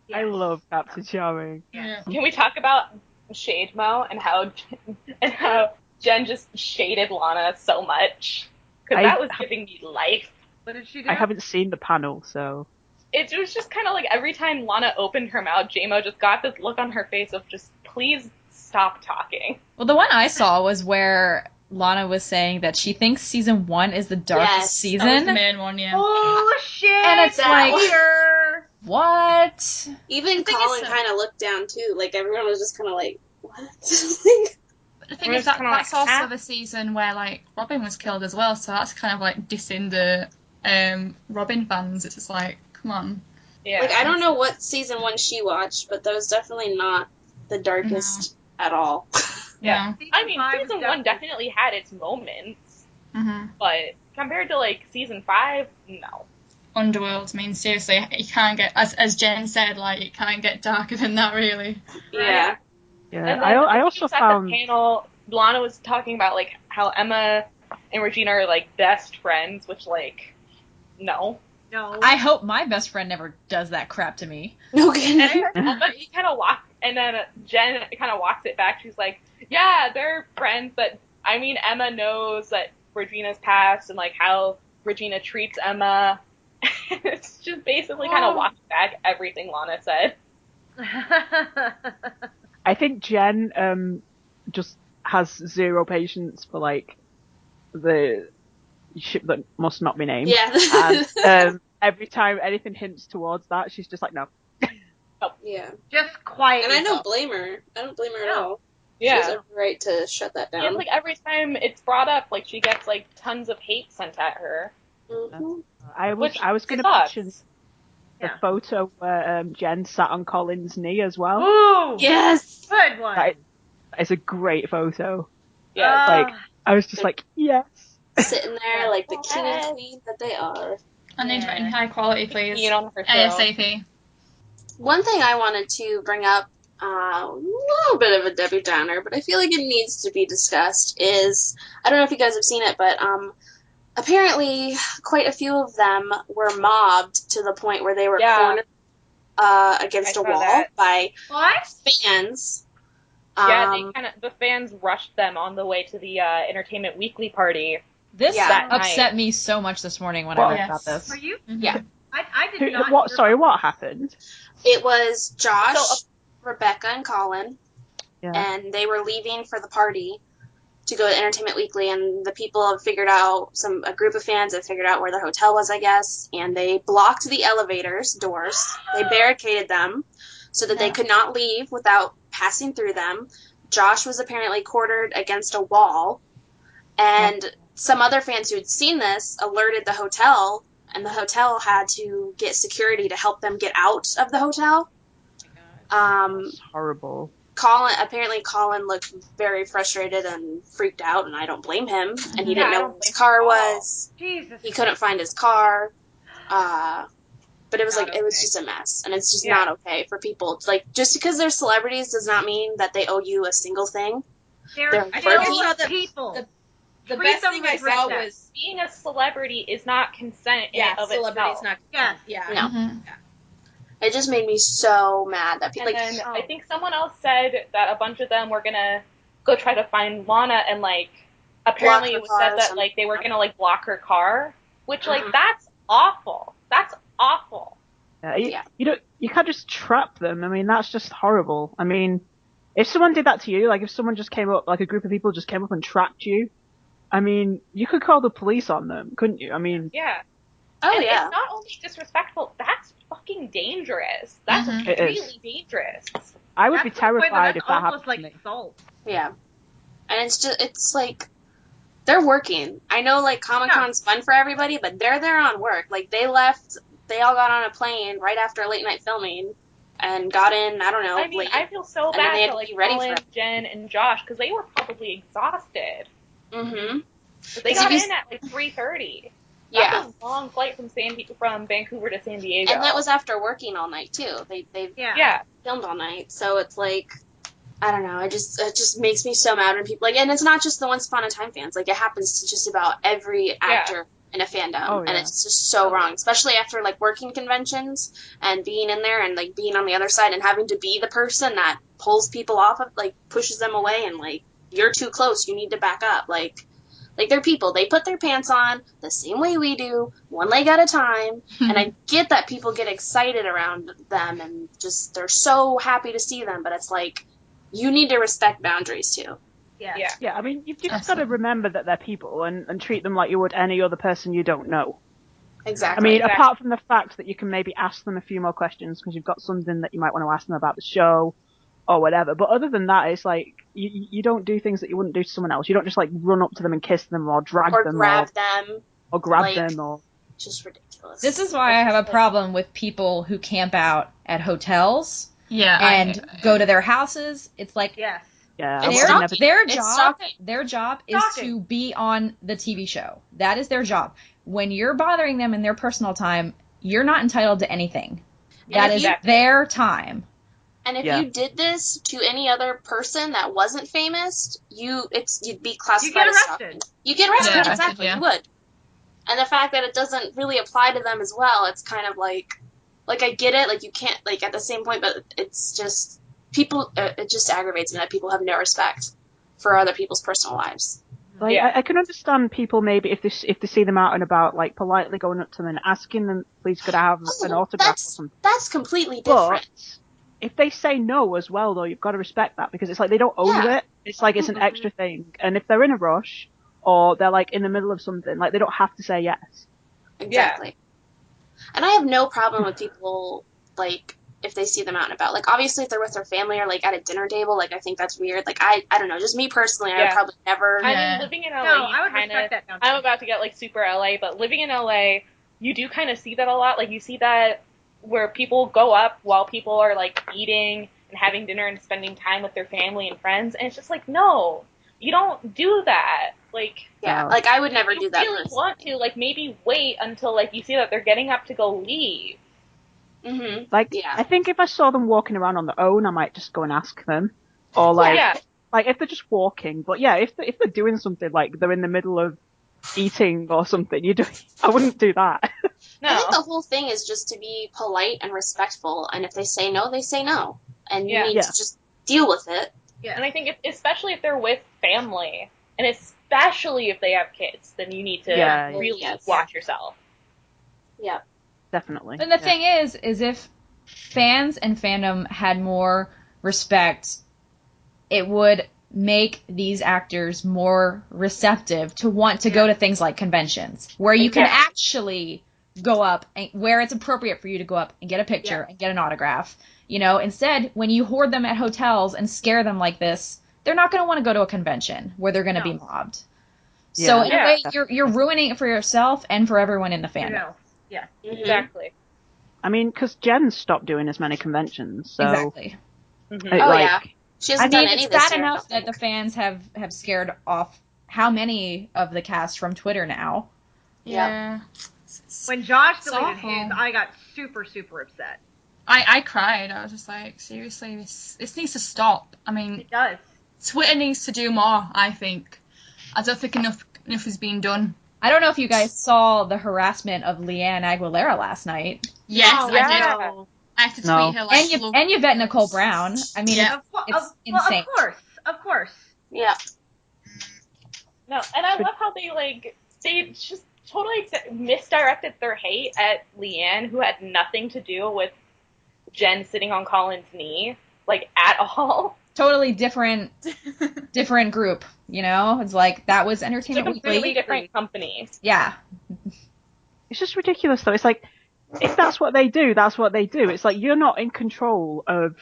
Yes. I love Captain Charming. Yeah. Can we talk about Shade Mo and how Jen just shaded Lana so much? Because that was giving me life. What did she do? I haven't seen the panel, so... It was just kind of like every time Lana opened her mouth, J-Mo just got this look on her face of just, please stop talking. Well, the one I saw was where Lana was saying that she thinks season 1 is the darkest season. That was the main one, yeah. Oh, shit! And it's like... What? Even Colin kind of looked down too. Like everyone was just kind of like, "What?" But the thing is that's also the season where like Robin was killed as well. So that's kind of like dissing the Robin fans. It's just like, come on. Yeah. Like I don't know what season 1 she watched, but that was definitely not the darkest at all. Yeah. I mean, season 1 definitely had its moments, but compared to like season 5, no. Underworld. I mean, seriously, it can't get, as Jen said, like, it can't get darker than that, really. Yeah. Yeah. And I also found... At the panel, Lana was talking about, like, how Emma and Regina are, like, best friends, which, like, no. I hope my best friend never does that crap to me. No kidding. But he kind of walks, and then Jen kind of walks it back. She's like, yeah, they're friends, but, I mean, Emma knows that Regina's past and, like, how Regina treats Emma. It's just basically kind of walking back everything Lana said. I think Jen just has zero patience for like the ship that must not be named. Yeah. And every time anything hints towards that, she's just like, no. Yeah. Just quiet. And I don't blame her. I don't blame her at all. Yeah. She has every right to shut that down. And like every time it's brought up, like she gets like tons of hate sent at her. Mm-hmm. I was going to mention the photo where Jen sat on Colin's knee as well. Ooh, yes, good one. That is a great photo. Yeah, like I was just like, yes, sitting there like the king and queen that they are. I need written high quality, please. ASAP. One thing I wanted to bring up, a little bit of a Debbie Downer, but I feel like it needs to be discussed, is, I don't know if you guys have seen it, but apparently quite a few of them were mobbed to the point where they were cornered against a wall by fans. Yeah, the fans rushed them on the way to the Entertainment Weekly party. This upset me so much this morning when I read about this. Were you? Mm-hmm. Yeah. I did not. What happened? It was Josh, Rebecca, and Colin, and they were leaving for the party to go to Entertainment Weekly, and the people have figured out, a group of fans have figured out where the hotel was, I guess, and they blocked the elevators doors. They barricaded them so that they could not leave without passing through them. Josh was apparently quartered against a wall, and some other fans who had seen this alerted the hotel, and the hotel had to get security to help them get out of the hotel. That's horrible. Colin looked very frustrated and freaked out, and I don't blame him. And he didn't know where his car was. Jesus. He couldn't find his car. But it was it was just a mess, and it's just not okay for people. Like, just because they're celebrities does not mean that they owe you a single thing. They're people. The best thing I saw was being a celebrity is not consent in and of itself. Not consent. No. Yeah. It just made me so mad that people. And then I think someone else said that a bunch of them were gonna go try to find Lana, and like apparently it was said that like they were gonna like block her car, which like that's awful. That's awful. You can't just trap them. I mean, that's just horrible. I mean, if someone did that to you, like if someone just came up, like a group of people just came up and trapped you, I mean, you could call the police on them, couldn't you? I mean, It's not only disrespectful, that's fucking dangerous. That's really dangerous. I would be terrified if that happened to me. Assault. Yeah. And it's like, they're working. I know, like, Comic-Con's fun for everybody, but they're there on work. Like, they all got on a plane right after late night filming and got in, I don't know, I mean, late. I feel so bad for, like, Colin, Jen, and Josh, because they were probably exhausted. Mm-hmm. But they got in at, like, 3:30. That's a long flight from Vancouver to San Diego. And that was after working all night, too. They filmed all night, so it's like, I don't know, it just makes me so mad when people, like, and it's not just the Once Upon a Time fans, like, it happens to just about every actor in a fandom, and it's just so wrong, especially after, like, working conventions, and being in there, and, like, being on the other side, and having to be the person that pulls people off of, like, pushes them away, and, like, you're too close, you need to back up, like, they're people. They put their pants on the same way we do, one leg at a time. And I get that people get excited around them and just, they're so happy to see them. But it's like, you need to respect boundaries too. Yeah, I mean, you've just got to remember that they're people and treat them like you would any other person you don't know. Exactly. I mean, apart from the fact that you can maybe ask them a few more questions because you've got something that you might want to ask them about the show or whatever. But other than that, it's like, you don't do things that you wouldn't do to someone else. You don't just, like, run up to them and kiss them or drag them. Or grab them or... Just ridiculous. This is why I have a problem with people who camp out at hotels and go to their houses. It's like... Yeah. Their job is to be on the TV show. That is their job. When you're bothering them in their personal time, you're not entitled to anything. That is their time. And if you did this to any other person that wasn't famous, you'd be classified as stalking. You get arrested, exactly. You would. And the fact that it doesn't really apply to them as well, it's kind of like I get it, like you can't, like at the same point, but it's just, people, it just aggravates me that people have no respect for other people's personal lives. Like, I can understand people maybe if they see them out and about, like, politely going up to them and asking them, please could I have an autograph or something. That's completely different. But if they say no as well, though, you've got to respect that, because it's like they don't owe you it. It's like it's an extra thing. And if they're in a rush, or they're, like, in the middle of something, like, they don't have to say yes. Exactly. Yeah. And I have no problem with people, like, if they see them out and about. Like, obviously, if they're with their family or, like, at a dinner table, like, I think that's weird. Like, I don't know. Just me personally, I would probably never... I mean, living in LA, I would respect that now. I'm about to get, like, super LA, but living in LA, you do kind of see that a lot. Like, you see that where people go up while people are, like, eating and having dinner and spending time with their family and friends, and it's just like, no, you don't do that. Like... Yeah, like, I would never do that. If you really want to, like, maybe wait until, like, you see that they're getting up to go leave. Mm-hmm. Like, I think if I saw them walking around on their own, I might just go and ask them. Or, like, like if they're just walking. But, yeah, if they're doing something, like, they're in the middle of eating or something, I wouldn't do that. No. I think the whole thing is just to be polite and respectful, and if they say no, they say no. And you need to just deal with it. Yeah. And I think especially if they're with family, and especially if they have kids, then you need to really watch yourself. Yeah. Definitely. And the thing is if fans and fandom had more respect, it would make these actors more receptive to want to go to things like conventions, where you can actually go up and where it's appropriate for you to go up and get a picture and get an autograph. You know, instead, when you hoard them at hotels and scare them like this, they're not going to want to go to a convention where they're going to be mobbed. Yeah. So in a way, you're ruining it for yourself and for everyone in the fandom. Yeah, exactly. I mean, because Jen stopped doing as many conventions, so... Exactly. Mm-hmm. She hasn't done any it's bad enough that the fans have scared off how many of the cast from Twitter now. Yeah. When Josh deleted his, I got super, super upset. I cried. I was just like, seriously, this needs to stop. I mean... It does. Twitter needs to do more, I think. I don't think enough is being done. I don't know if you guys saw the harassment of Leanne Aguilera last night. Yes, I did. I have to tweet her like... And Yvette Nicole Brown. I mean, it's insane. Well, of course. Yeah. No, and I love how they just totally misdirected their hate at Leanne, who had nothing to do with Jen sitting on Colin's knee, like, at all. Totally different group, you know? It's like, that was Entertainment Weekly. Completely different company. Yeah. It's just ridiculous, though. It's like, if that's what they do, that's what they do. It's like, you're not in control of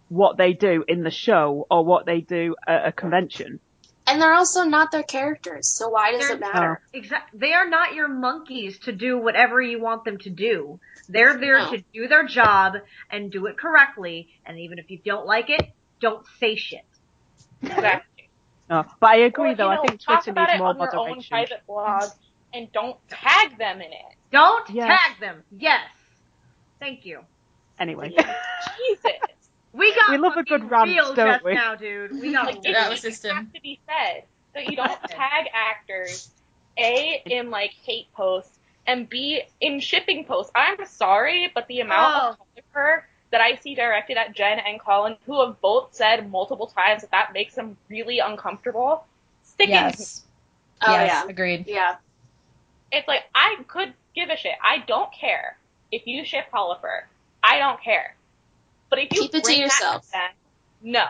what they do in the show or what they do at a convention. And they're also not their characters, so why does it matter? Exactly. They are not your monkeys to do whatever you want them to do. They're there to do their job and do it correctly, and even if you don't like it, don't say shit. Exactly. No, but I agree, though. I think Twitter needs more moderation. Talk about it on your own private blog, and don't tag them in it. Don't tag them. Yes. Thank you. Anyway. Jesus. We love a good rant, don't we? Now, dude. We got it has to be said that you don't tag actors, A, in, like, hate posts, and B, in shipping posts. I'm sorry, but the amount of her that I see directed at Jen and Colin, who have both said multiple times that makes them really uncomfortable, yes. Oh, yes, agreed. Yeah. It's like, I could give a shit. I don't care if you ship Hollifer. I don't care. But if you keep it to yourself. No.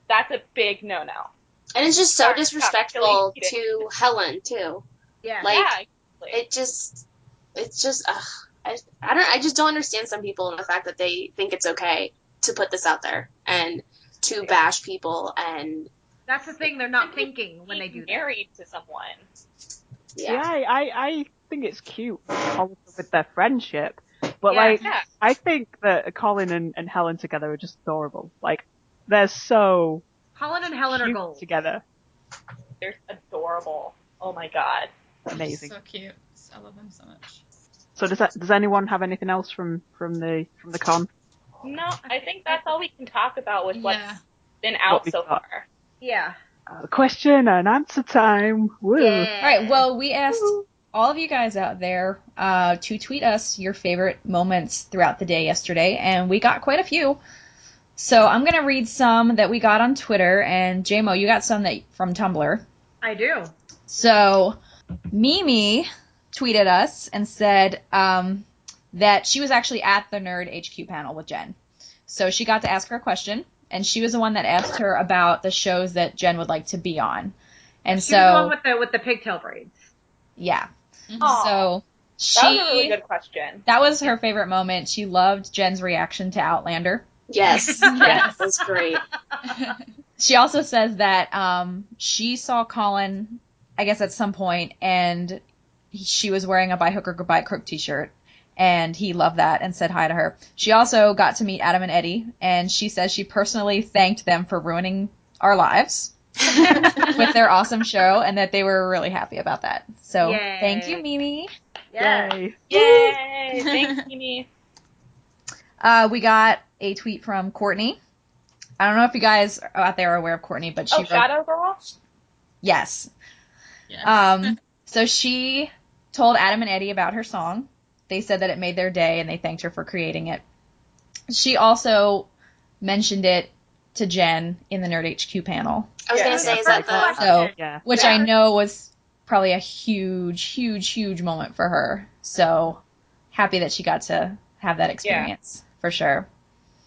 That's a big no-no. And it's just so disrespectful to Helen, too. Yeah. Like, it's just, I just don't understand some people and the fact that they think it's okay to put this out there and to bash people and... That's the thing they're not thinking when they do that. Married to someone. Yeah, I think it's cute with their friendship. But, I think that Colin and Helen together are just adorable. Like, they're so Colin and Helen are gold. Together. They're adorable. Oh my god. Amazing. So cute. I love them so much. So does anyone have anything else from the con? No, I think that's all we can talk about with what's been out so far. Yeah. Question and answer time. Woo. Yeah. All right. Well, we asked all of you guys out there to tweet us your favorite moments throughout the day yesterday, and we got quite a few. So I'm going to read some that we got on Twitter, and JMO, you got some from Tumblr. I do. So, Mimi tweeted us and said that she was actually at the Nerd HQ panel with Jen. So she got to ask her a question, and she was the one that asked her about the shows that Jen would like to be on. And she was the one with the pigtail braids. Yeah. Mm-hmm. So that was a really good question. That was her favorite moment. She loved Jen's reaction to Outlander. Yes. That was great. She also says that she saw Colin, I guess, at some point, and she was wearing a By Hook or By Crook t-shirt, and he loved that and said hi to her. She also got to meet Adam and Eddie, and she says she personally thanked them for ruining our lives with their awesome show, and that they were really happy about that. So, Yay. Thank you, Mimi. Yay. Yay. Thanks, Mimi. We got a tweet from Courtney. I don't know if you guys out there are aware of Courtney, but she wrote... Shadow Girl? Yes. Yes. So she told Adam and Eddie about her song. They said that it made their day, and they thanked her for creating it. She also mentioned it to Jen in the Nerd HQ panel. I was going to say, is that the... Which I know was probably a huge moment for her. So happy that she got to have that experience, for sure.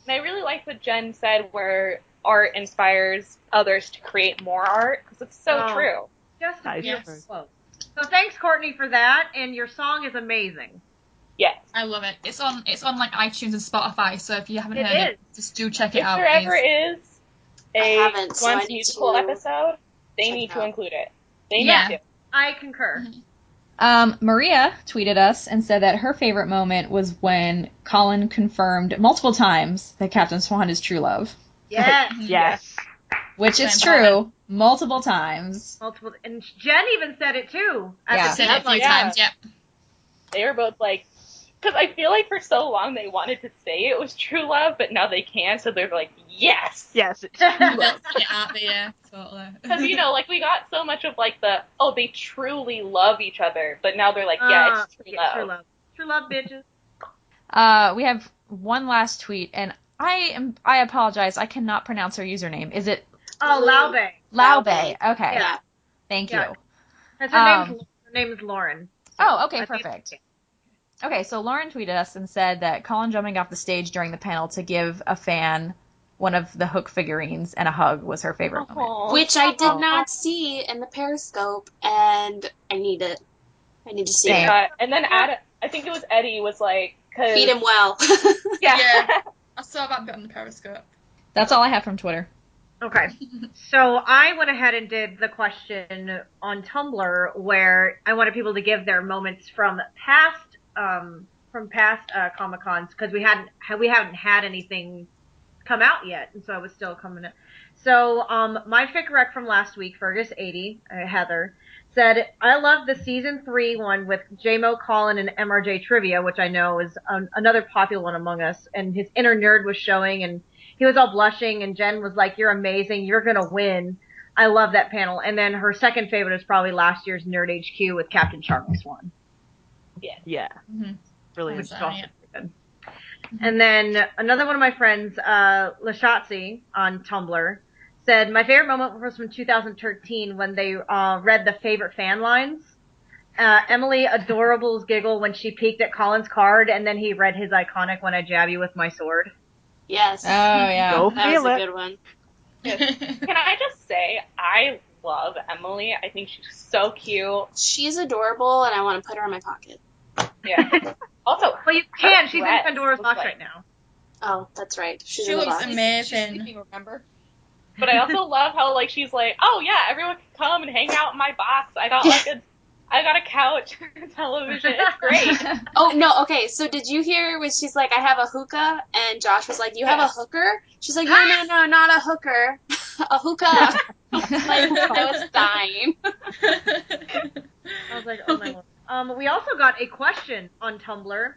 And I really like what Jen said, where art inspires others to create more art, because it's so true. Just a beautiful quote. So thanks, Courtney, for that, and your song is amazing. Yes. I love it. It's on like iTunes and Spotify, so if you haven't heard it, just do check it out. If there ever is a Once musical episode, they need to include it. They need to. I concur. Maria tweeted us and said that her favorite moment was when Colin confirmed multiple times that Captain Swan is true love. Yes. Yes. Which is true. Multiple times. And Jen even said it too. Said it a few times, They were both like, because I feel like for so long they wanted to say it was true love, but now they can't, so they're like, yes! Yes, it's true love. Get out there, totally. Because, like, we got so much of, like, they truly love each other, but now they're like, it's true love. True love. True love, bitches. We have one last tweet, and I apologize, I cannot pronounce her username. Is it... Laube. Laube, okay. Yeah. Thank you. Her name is Lauren. Oh, okay, perfect. Okay, so Lauren tweeted us and said that Colin jumping off the stage during the panel to give a fan one of the Hook figurines and a hug was her favorite moment. Which I did not see in the Periscope, and I need it. I need to see it. And then I think it was Eddie was like... Feed him well. Yeah. I saw that bit on the Periscope. That's all I have from Twitter. Okay. So I went ahead and did the question on Tumblr where I wanted people to give their moments from past Comic-Cons, because we haven't had anything come out yet, and so I was still coming in. So my fic rec from last week, Fergus80, Heather, said, I love the season 3 one with JMO, Colin, and MRJ Trivia, which I know is another popular one among us, and his inner nerd was showing, and he was all blushing, and Jen was like, you're amazing, you're gonna win. I love that panel. And then her second favorite is probably last year's Nerd HQ with Captain Swan. Yeah. Mm-hmm. Brilliant. Which is also good. And then another one of my friends, Lashatzi on Tumblr, said, my favorite moment was from 2013 when they read the favorite fan lines. Emily Adorable's giggle when she peeked at Colin's card, and then he read his iconic When I Jab You With My Sword. Yes. Oh, yeah. That was a good one. Yes. Can I just say, I love Emily. I think she's so cute. She's adorable, and I want to put her in my pocket. Yeah. Also, well, you can. She's in Pandora's box right now. Oh, that's right. She looks amazing. She's sleeping, remember? But I also love how, like, she's like, oh yeah, everyone can come and hang out in my box. I got a couch, television. It's great. Oh, no, okay, so did you hear when she's like, I have a hookah, and Josh was like, you have a hooker? She's like, no, not a hooker. A hookah. I was dying. I was like, oh my lord. We also got a question on Tumblr,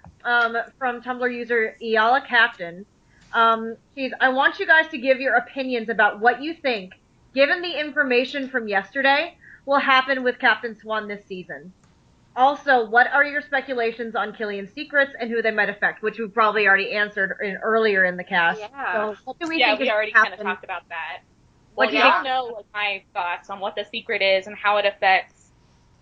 from Tumblr user Iala Captain. I want you guys to give your opinions about what you think, given the information from yesterday, will happen with Captain Swan this season. Also, what are your speculations on Killian's secrets and who they might affect, which we've probably already answered earlier in the cast. Yeah. So what do we think we already kind of talked about that. Well, y'all know like my thoughts on what the secret is and how it affects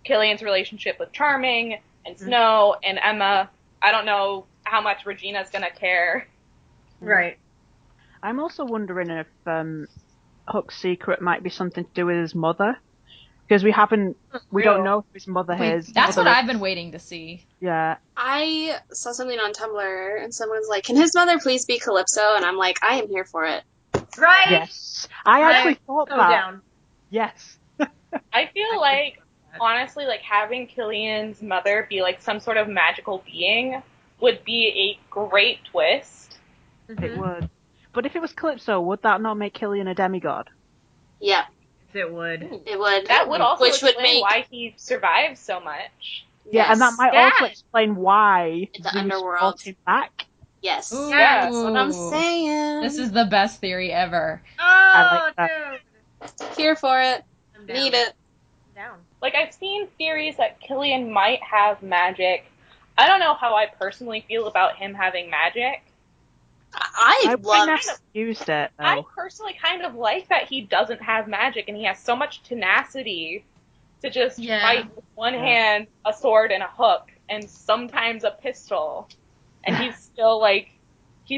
Killian's relationship with Charming and Snow and Emma. I don't know how much Regina's gonna care. Right. I'm also wondering if Hook's secret might be something to do with his mother. Because we don't know who his mother is. That's what I've been waiting to see. Yeah. I saw something on Tumblr, and someone's like, can his mother please be Calypso? And I'm like, I am here for it. Right? Yes. I actually thought that. Down. Yes. I feel like, honestly, like, having Killian's mother be, like, some sort of magical being would be a great twist. Mm-hmm. It would. But if it was Calypso, would that not make Killian a demigod? Yeah. It would. It would. That would also explain why he survives so much. Yeah, and that might also explain why the Zeus underworld brought him back. Yes. Ooh, That's what I'm saying. This is the best theory ever. Oh, I like that. dude. Here for it. I'm down. Need it. I'm down. Like, I've seen theories that Killian might have magic. I don't know how I personally feel about him having magic. I used it, though. I personally kind of like that he doesn't have magic and he has so much tenacity to just fight with one hand, a sword, and a hook, and sometimes a pistol. And he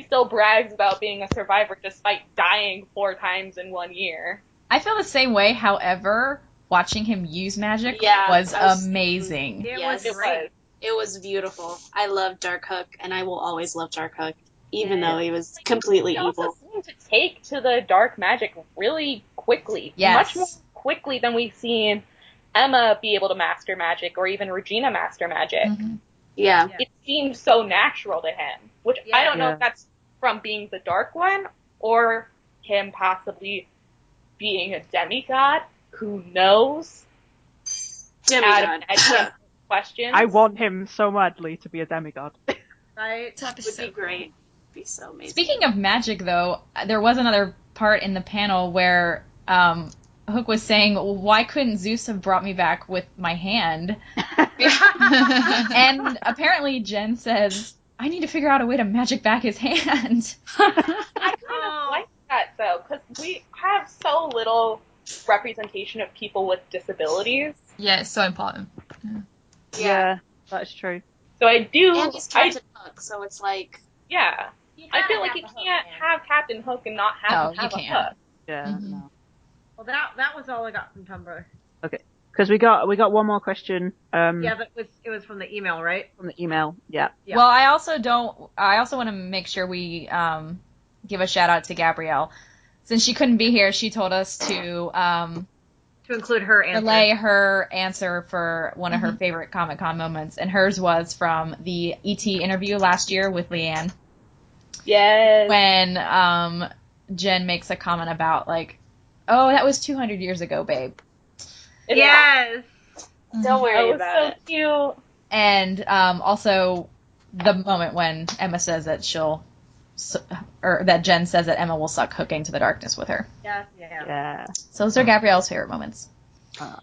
still brags about being a survivor despite dying 4 times in 1 year. I feel the same way, however, watching him use magic was amazing. It was great. It was beautiful. I love Darkhook, and I will always love Darkhook, even though he was completely evil. He also seemed to take to the dark magic really quickly. Yes. Much more quickly than we've seen Emma be able to master magic, or even Regina master magic. Mm-hmm. Yeah. It seemed so natural to him, which I don't know if that's from being the Dark One, or him possibly being a demigod. Who knows? Demigod. Questions. I want him so madly to be a demigod. Right? That would be great. Be so amazing. Speaking of magic, though, there was another part in the panel where Hook was saying, why couldn't Zeus have brought me back with my hand? And apparently Jen says, I need to figure out a way to magic back his hand. I kind of like that, though, because we have so little representation of people with disabilities. Yeah, it's so important. Yeah, that's true. So I do... And he's Captain Hook, so it's like... Yeah. I feel like you can't have Captain Hook and not have him have a hook. Yeah, no. Well, that was all I got from Tumblr. Okay, because we got one more question. Yeah, but it was from the email, right? From the email, yeah. Well, I also want to make sure we give a shout out to Gabrielle. Since she couldn't be here, she told us to include her answer. Relay her answer for one of her favorite Comic-Con moments, and hers was from the E.T. interview last year with Leanne. Yes. When Jen makes a comment about, like, oh, that was 200 years ago, babe. Yes! Don't worry about it. So cute. And also the moment when Emma says that that Jen says that Emma will suck Hook into the darkness with her. Yeah. So those are Gabrielle's favorite moments.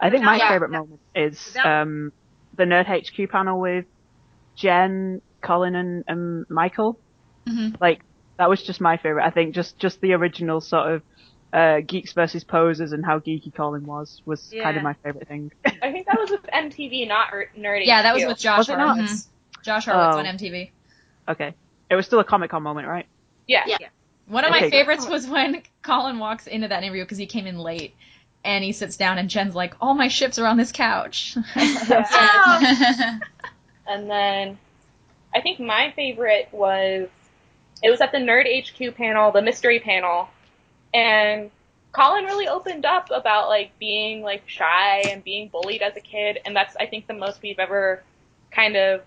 I think my favorite moment is the Nerd HQ panel with Jen, Colin, and Michael. Mm-hmm. Like, that was just my favorite. I think just the original sort of Geeks versus Posers and how geeky Colin was kind of my favorite thing. I think that was with MTV, not Nerd HQ. Yeah, that was with Josh Horowitz. Mm-hmm. Josh Horowitz on MTV. Okay. It was still a Comic-Con moment, right? Yeah. One of my favorites was when Colin walks into that interview because he came in late, and he sits down, and Jen's like, all my ships are on this couch. And then I think my favorite was at the Nerd HQ panel, the mystery panel, and Colin really opened up about, like, being, like, shy and being bullied as a kid, and that's, I think, the most we've ever kind of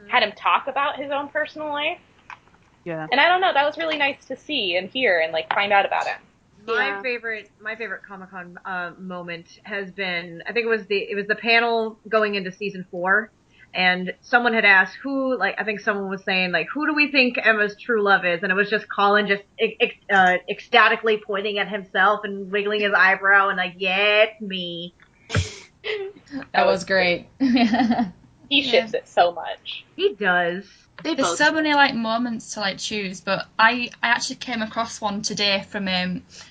had him talk about his own personal life. Yeah. And I don't know, that was really nice to see and hear and, like, find out about him. My favorite Comic-Con moment has been, I think it was the panel going into season 4, and someone had asked I think someone was saying, like, who do we think Emma's true love is? And it was just Colin just ecstatically pointing at himself and wiggling his eyebrow and like, yeah, it's me. That was great. He ships it so much. He does. There's so many like moments to like choose, but I actually came across one today from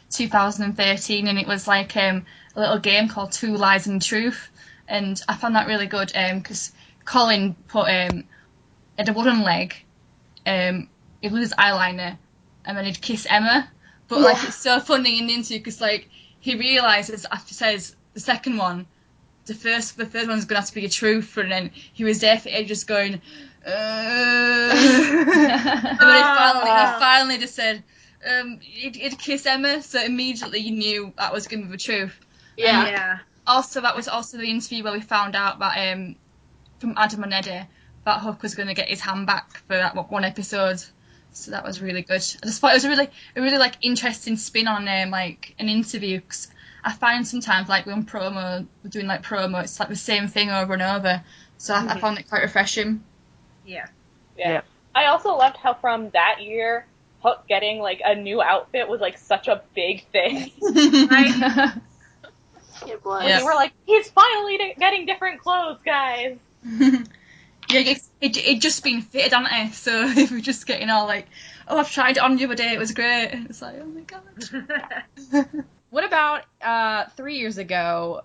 2013, and it was like a little game called Two Lies and Truth, and I found that really good because Colin put had a wooden leg, he'd lose eyeliner, and then he'd kiss Emma, but like it's so funny in the interview because like he realizes after says the second one. The first one's gonna have to be a truth, and then he was there for ages going. And then he finally just said, he'd kiss Emma, so immediately you knew that was going to be the truth. Yeah. Also, that was also the interview where we found out that from Adam and Eddie that Hook was going to get his hand back for that one episode. So that was really good. I just thought it was a really like interesting spin on like an interview. 'Cause I find sometimes like when we're doing like promo, it's like the same thing over and over. So I found it quite refreshing. Yeah. I also loved how from that year, Hook getting like a new outfit was like such a big thing. Right? It was. Yeah. We were like, he's finally getting different clothes, guys. Yeah, it just been fitted, hadn't it? So if we're just getting all like, oh, I've tried it on the other day, it was great. It's like, oh my god. What about 3 years ago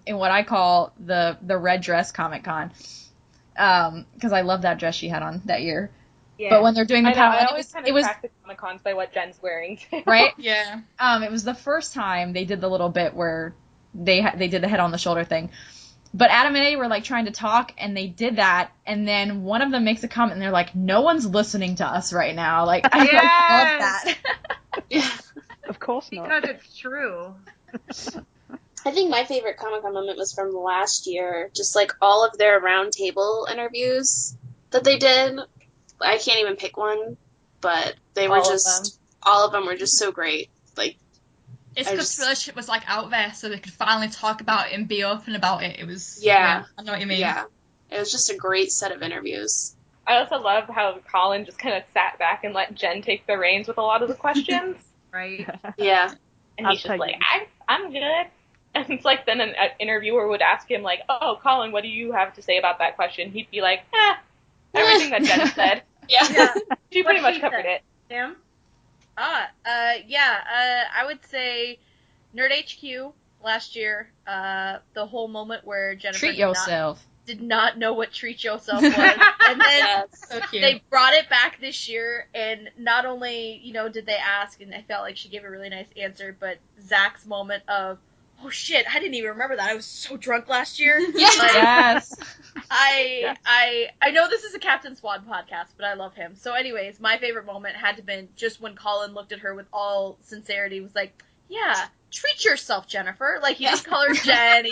in what I call the red dress Comic Con? Because I love that dress she had on that year. Yeah. But when they're doing the panel, I always kind of track the Comic Cons by what Jen's wearing too. Right? Yeah. It was the first time they did the little bit where they did the head on the shoulder thing. But Adam and Eddie were like trying to talk, and they did that, and then one of them makes a comment, and they're like, "No one's listening to us right now." Like, I love that. Yeah. Of course not. Because it's true. I think my favorite Comic-Con moment was from last year. Just like all of their roundtable interviews that they did. I can't even pick one, but they were all of them were just so great. Like, it's because the relationship was like out there, so they could finally talk about it and be open about it. It was I know what you mean. Yeah, it was just a great set of interviews. I also love how Colin just kind of sat back and let Jen take the reins with a lot of the questions. Right. Yeah. And he's just like, I'm good. And it's like then an interviewer would ask him like, oh, Colin, what do you have to say about that question? He'd be like, everything that Jen said. Yeah. She pretty much covered it. Sam? I would say Nerd HQ last year, the whole moment where Jennifer did not know what Treat Yourself was. And then so cute. They brought it back this year, and not only, did they ask, and I felt like she gave a really nice answer, but Zach's moment of, oh shit, I didn't even remember that. I was so drunk last year. Yes. I know this is a Captain Swan podcast, but I love him. So anyways, my favorite moment had to been just when Colin looked at her with all sincerity, was like, yeah, treat yourself, Jennifer. Like, he didn't call her Jen,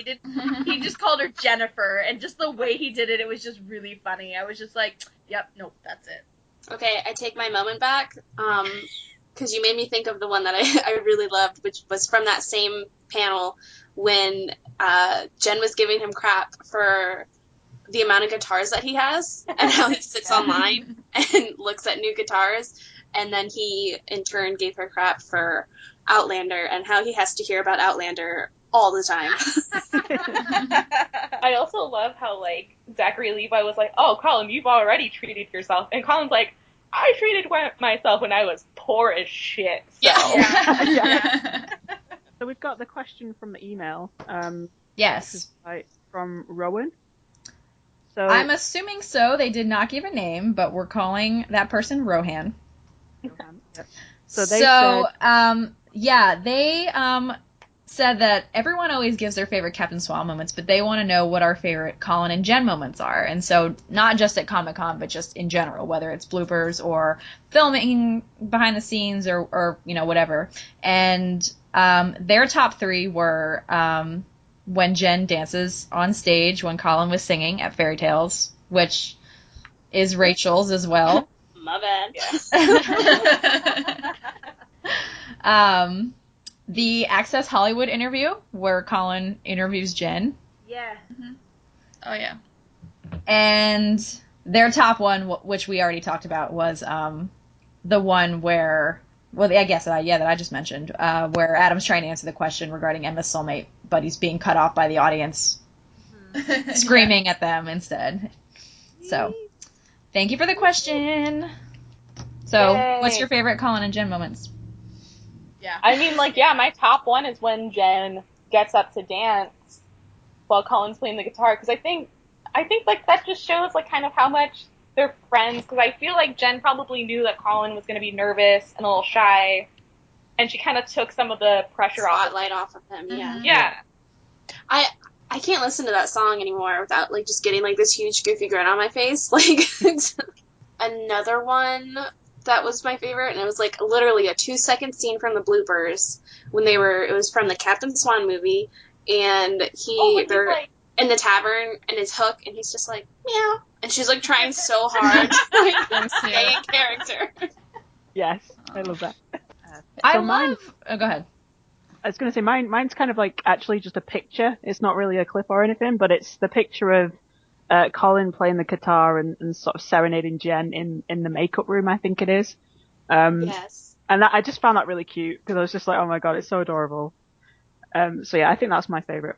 he just called her Jennifer, and just the way he did it, it was just really funny. I was just like, yep, nope, that's it. Okay, I take my moment back, because you made me think of the one that I really loved, which was from that same panel when Jen was giving him crap for the amount of guitars that he has and how he sits online and looks at new guitars, and then he in turn gave her crap for Outlander and how he has to hear about Outlander all the time. I also love how like Zachary Levi was like, oh, Colin, you've already treated yourself, and Colin's like, I treated myself when I was poor as shit. So. Yeah. So we've got the question from the email. Yes. From Rowan. So I'm assuming so. They did not give a name, but we're calling that person Rohan. Rohan. Yep. So they said, they said that everyone always gives their favorite Captain Swan moments, but they want to know what our favorite Colin and Jen moments are. And so not just at Comic-Con, but just in general, whether it's bloopers or filming behind the scenes or whatever. And their top three were when Jen dances on stage when Colin was singing at Fairy Tales, which is Rachel's as well. My bad. The Access Hollywood interview where Colin interviews Jen. Yeah. Mm-hmm. Oh, yeah. And their top one, which we already talked about, was the one where, that I just mentioned, where Adam's trying to answer the question regarding Emma's soulmate, but he's being cut off by the audience. screaming at them instead. So, thank you for the question. So, what's your favorite Colin and Jen moments? Yeah. I mean, like, yeah, my top one is when Jen gets up to dance while Colin's playing the guitar, because I think like that just shows like kind of how much they're friends, because I feel like Jen probably knew that Colin was going to be nervous and a little shy, and she kind of took some of the spotlight off of him. Yeah. Yeah. I can't listen to that song anymore without like just getting like this huge goofy grin on my face. Like another one that was my favorite, and it was like literally a 2-second scene from the bloopers when it was from the Captain Swan movie, and they're like, in the tavern, and his Hook, and he's just like, meow, and she's like trying so hard to like stay in character. Yes, I love that. Oh, go ahead. I was going to say mine's kind of like actually just a picture. It's not really a clip or anything, but it's the picture of Colin playing the guitar and sort of serenading Jen in the makeup room, I think it is. Yes. And I just found that really cute, because I was just like, oh my god, it's so adorable. So yeah, I think that's my favorite.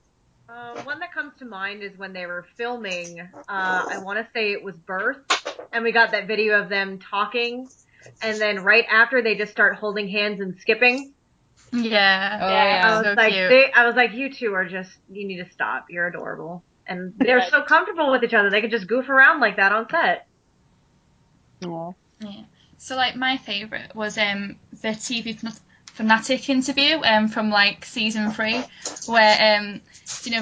One that comes to mind is when they were filming, I want to say it was Birth, and we got that video of them talking, and then right after they just start holding hands and skipping. Yeah. Oh, yeah. I was like, you two you need to stop. You're adorable. And they're so comfortable with each other. They could just goof around like that on set. Aww. Yeah. So, like, my favourite was the TV Fanatic interview from, like, season 3, where,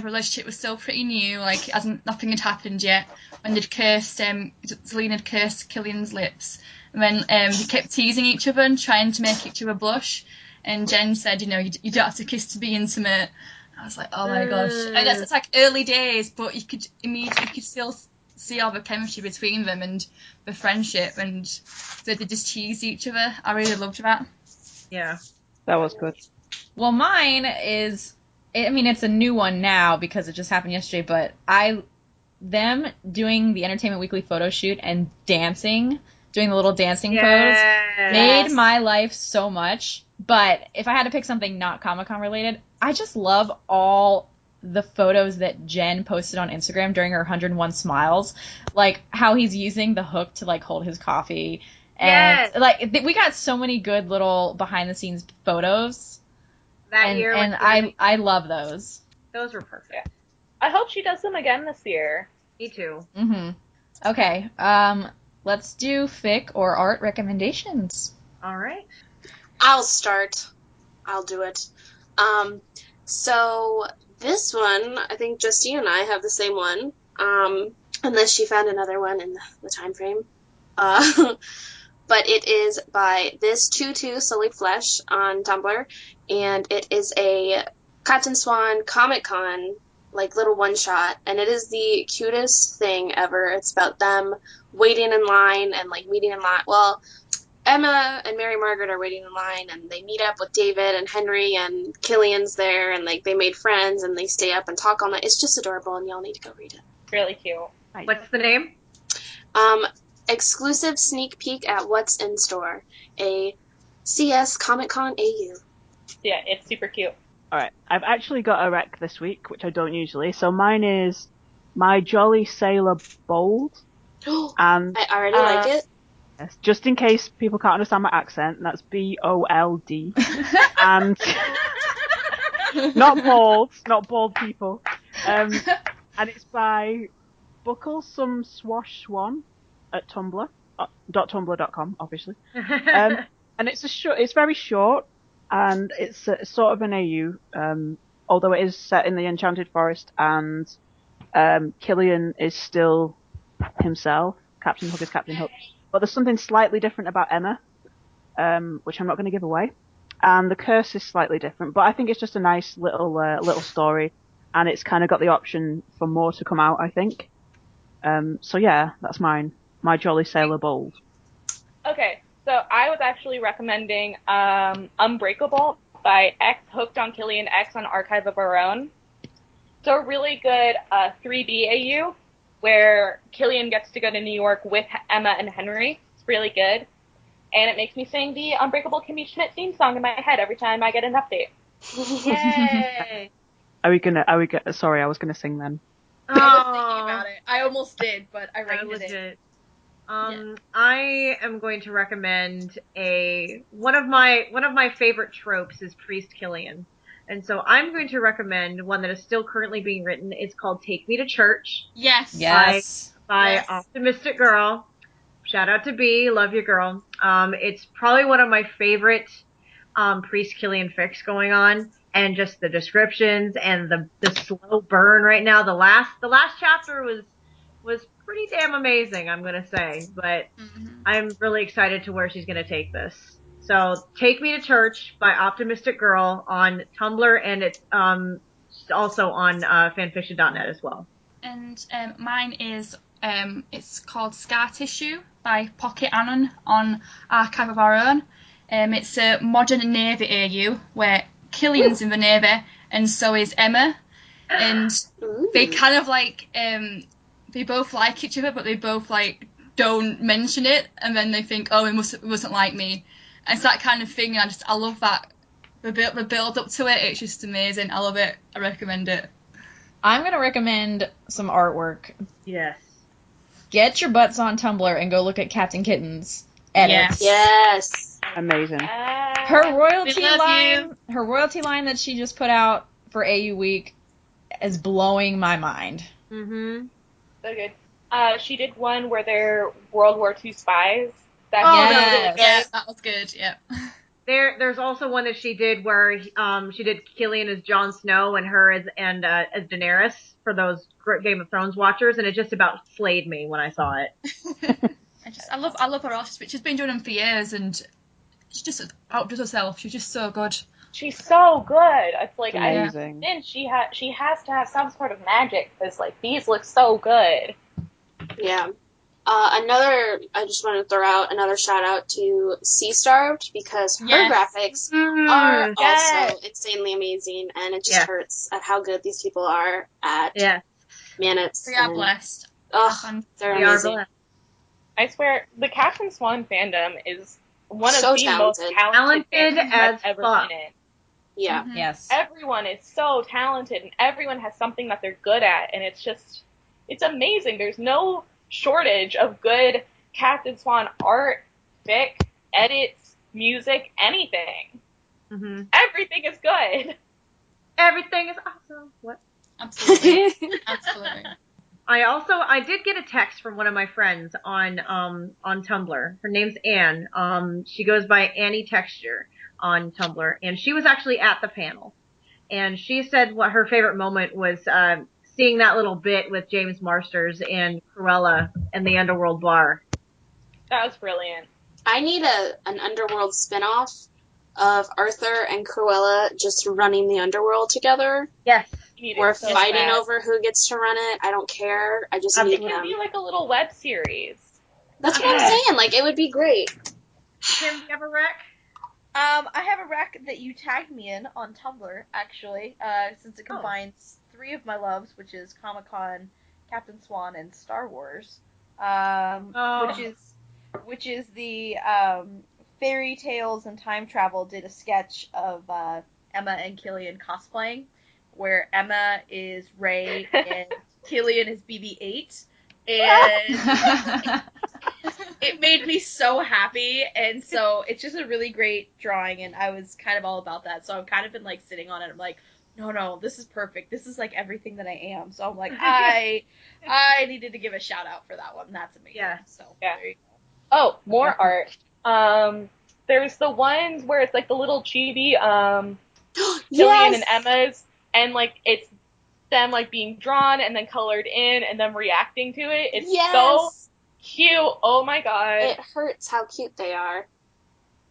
relationship was still pretty new, like, nothing had happened yet, when they'd cursed, Zelina had cursed Killian's lips, and then they kept teasing each other and trying to make each other blush. And Jen said, you don't have to kiss to be intimate. I was like, oh my gosh. I guess it's like early days, but you could still see all the chemistry between them and the friendship, and so they just teased each other. I really loved that. Yeah. That was good. Well, mine is, it's a new one now because it just happened yesterday, but them doing the Entertainment Weekly photo shoot and dancing, doing the little dancing pose, made my life so much. But if I had to pick something not Comic-Con related, I just love all the photos that Jen posted on Instagram during her 101 Smiles. Like, how he's using the Hook to, like, hold his coffee. And, we got so many good little behind-the-scenes photos. And I love those. Those were perfect. I hope she does them again this year. Me too. Mm-hmm. Okay, let's do fic or art recommendations. All right. I'll start. I'll do it. So this one, I think just you and I have the same one. Unless she found another one in the time frame. But it is by this Tutu Sully Flesh on Tumblr, and it is a Captain Swan Comic-Con, like, little one-shot, and it is the cutest thing ever. It's about them waiting in line and, like, meeting in line. Well, Emma and Mary Margaret are waiting in line, and they meet up with David and Henry, and Killian's there, and, like, they made friends, and they stay up and talk all night. It's just adorable, and y'all need to go read it. Really cute. Nice. What's the name? Exclusive sneak peek at what's in store. A CS Comic-Con AU. Yeah, it's super cute. Alright, I've actually got a rec this week, which I don't usually. So mine is My Jolly Sailor Bold. And I already like it. Yes, just in case people can't understand my accent, that's BOLD. And not bald people. And it's by Buckle Some Swash Swan at Tumblr, .tumblr.com, obviously. And it's very short, and it's sort of an AU, although it is set in the Enchanted Forest, and Killian is still himself. Captain Hook is Captain Hook. But there's something slightly different about Emma, which I'm not going to give away. And the curse is slightly different, but I think it's just a nice little story, and it's kind of got the option for more to come out, I think. So yeah, that's mine. My Jolly Sailor Bold. Okay, so I was actually recommending Unbreakable by X, Hooked on Killian X on Archive of Our Own. It's a really good 3B AU where Killian gets to go to New York with Emma and Henry. It's really good. And it makes me sing the Unbreakable Kimmy Schmidt theme song in my head every time I get an update. Yay! Sorry, I was gonna sing then. I was thinking about it. I almost did, but I rated it. I am going to recommend one of my favorite tropes is Priest Killian. And so I'm going to recommend one that is still currently being written. It's called Take Me to Church. Yes. By Optimistic Girl. Shout out to B, love your girl. It's probably one of my favorite Priest Killian fics going on, and just the descriptions and the slow burn right now. The last chapter was pretty damn amazing, I'm gonna say, but I'm really excited to where she's gonna take this. So, Take Me to Church by Optimistic Girl on Tumblr, and it's also on fanfiction.net as well. And mine is it's called Scar Tissue by Pocket Anon on Archive of Our Own. It's a modern Navy AU where Killian's in the Navy and so is Emma, and they kind of like they both like each other, but they both like don't mention it, and then they think, oh, it mustn't like me. And it's that kind of thing. And I love that the build up to it. It's just amazing. I love it. I recommend it. I'm going to recommend some artwork. Yes. Get your butts on Tumblr and go look at Captain Kitten's edits. Yes. Amazing. Her royalty line that she just put out for AU Week is blowing my mind. Mm-hmm. So good. She did one where they're World War II spies. That was good. Yeah. There's also one that she did where she did Killian as Jon Snow and her as Daenerys for those Game of Thrones watchers, and it just about slayed me when I saw it. I love her art. She's been doing them for years, and she just outdoes herself. She's just so good. She's so good. It's like amazing. And she has to have some sort of magic because like these look so good. Yeah. I just want to throw out another shout out to Sea Starved because her graphics are also insanely amazing, and it just hurts at how good these people are at minutes. We are blessed. They're amazing. I swear, the Captain Swan fandom is one so of the most talented as I've ever fuck. been in. Yeah. Mm-hmm. Yes. Everyone is so talented, and everyone has something that they're good at, and it's amazing. There's no shortage of good Captain Swan art, fic, edits, music, anything. Mm-hmm. Everything is good. Everything is awesome. What? Absolutely. Absolutely. I did get a text from one of my friends on Tumblr. Her name's Anne. She goes by Annie Texture on Tumblr, and she was actually at the panel. And she said what her favorite moment was seeing that little bit with James Marsters and Cruella in the Underworld bar. That was brilliant. I need an Underworld spinoff of Arthur and Cruella just running the Underworld together. Yes. We're fighting over who gets to run it. I don't care. I just need them. It could be like a little web series. That's what I'm saying. Like, it would be great. Kim, do you have a rec? I have a rec that you tagged me in on Tumblr, actually, since it combines three of my loves, which is Comic-Con, Captain Swan, and Star Wars, which is the Fairy Tales and Time Travel did a sketch of Emma and Killian cosplaying, where Emma is Rey and Killian is BB-8, and it made me so happy, and so it's just a really great drawing, and I was kind of all about that, so I've kind of been like sitting on it. I'm like, no, this is perfect. This is like everything that I am. So I'm like, I needed to give a shout out for that one. That's amazing. Yeah. So yeah. there you go. Oh, more art. There's the ones where it's like the little chibi Killian and Emma's, and like it's them like being drawn and then colored in and them reacting to it. It's so cute. Oh my god. It hurts how cute they are.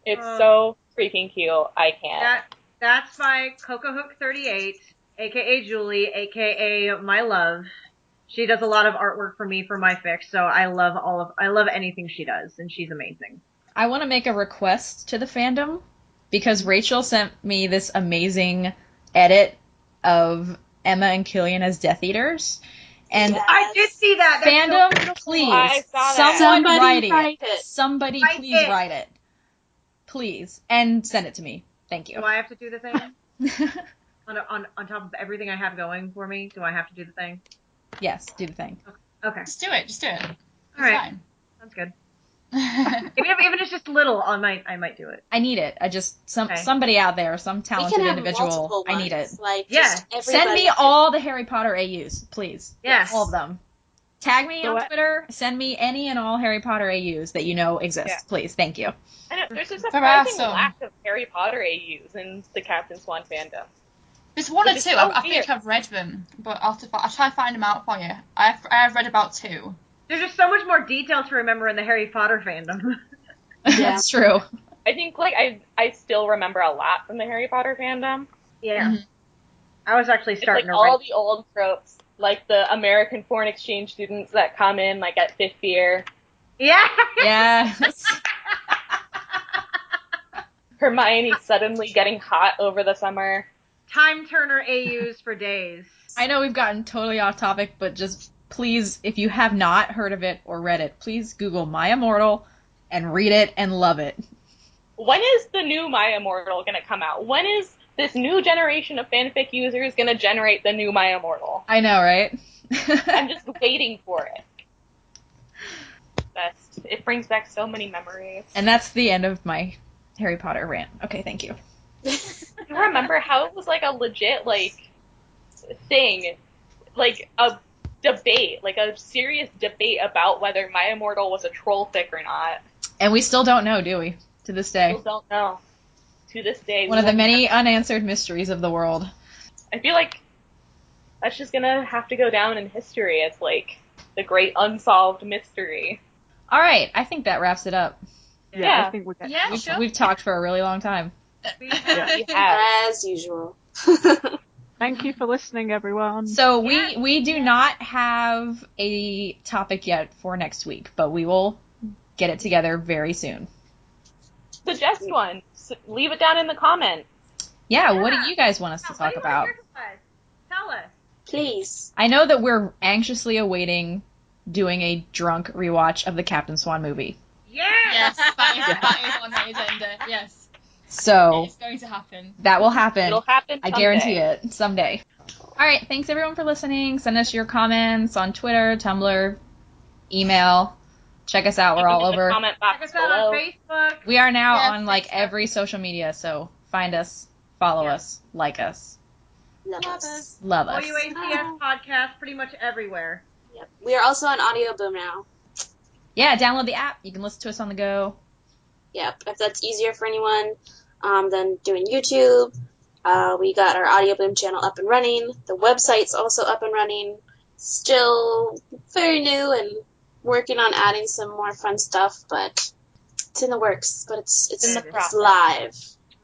It's so freaking cute. I can't. That's by CocoHook38, aka Julie, aka my love. She does a lot of artwork for me for my fics, so I love anything she does, and she's amazing. I want to make a request to the fandom because Rachel sent me this amazing edit of Emma and Killian as Death Eaters. And I did see that. Fandom, so please, someone write it. Somebody please write it. Please. And send it to me. Thank you. Do I have to do the thing? on top of everything I have going for me, do I have to do the thing? Yes, do the thing. Okay. Just do it. All right. Fine. Sounds good. Even if it's just little, I might do it. I need it. Somebody out there, some talented individual. I need it. Like, send me all the Harry Potter AUs, please. Yes. All of them. Tag me on Twitter. Send me any and all Harry Potter AUs that you know exist, please. Thank you. I know, there's a surprising lack of Harry Potter AUs in the Captain Swan fandom. There's one or two. I think I've read them, but I'll try to find them out for you. I have read about 2. There's just so much more detail to remember in the Harry Potter fandom. That's true. I think, I still remember a lot from the Harry Potter fandom. Yeah. Mm-hmm. I was actually starting to write all the old tropes, like the American foreign exchange students that come in, at 5th year. Yeah! Yes! Hermione suddenly getting hot over the summer. Time Turner AUs for days. I know we've gotten totally off topic, but just please, if you have not heard of it or read it, please Google My Immortal and read it and love it. When is the new My Immortal going to come out? When is this new generation of fanfic users going to generate the new My Immortal? I know, right? I'm just waiting for it. It brings back so many memories. And that's the end of my Harry Potter rant. Okay, thank you. You remember how it was a legit thing, a debate, a serious debate about whether My Immortal was a troll fic or not. And we still don't know, do we? To this day. Still don't know. To this day. One of the many unanswered mysteries of the world. I feel like that's just gonna have to go down in history as the great unsolved mystery. All right, I think that wraps it up. Yeah. I think we've talked for a really long time. We have. As usual. Thank you for listening, everyone. So we do not have a topic yet for next week, but we will get it together very soon. Suggest one. Leave it down in the comments. Yeah, what do you guys want us to talk about? Tell us. Please. I know that we're anxiously awaiting doing a drunk rewatch of the Captain Swan movie. Yes, that is on the agenda. Yes. So it's going to happen. That will happen. It'll happen someday. I guarantee it. Someday. All right. Thanks everyone for listening. Send us your comments on Twitter, Tumblr, email. Check us out. We're all over. Comment box Check us out on Facebook. We are now on every social media. So find us, follow us, like us. Love us. Love us. OUACS podcast pretty much everywhere. Yep. We are also on Audio Boom now. Yeah, download the app. You can listen to us on the go. Yep. If that's easier for anyone than doing YouTube, we got our Audio Boom channel up and running. The website's also up and running. Still very new and working on adding some more fun stuff, but it's in the works. But it's in the process. It's live.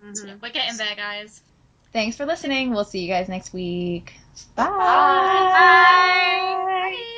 Mm-hmm. Yeah, we're getting there, guys. Thanks for listening. We'll see you guys next week. Bye. Bye. Bye.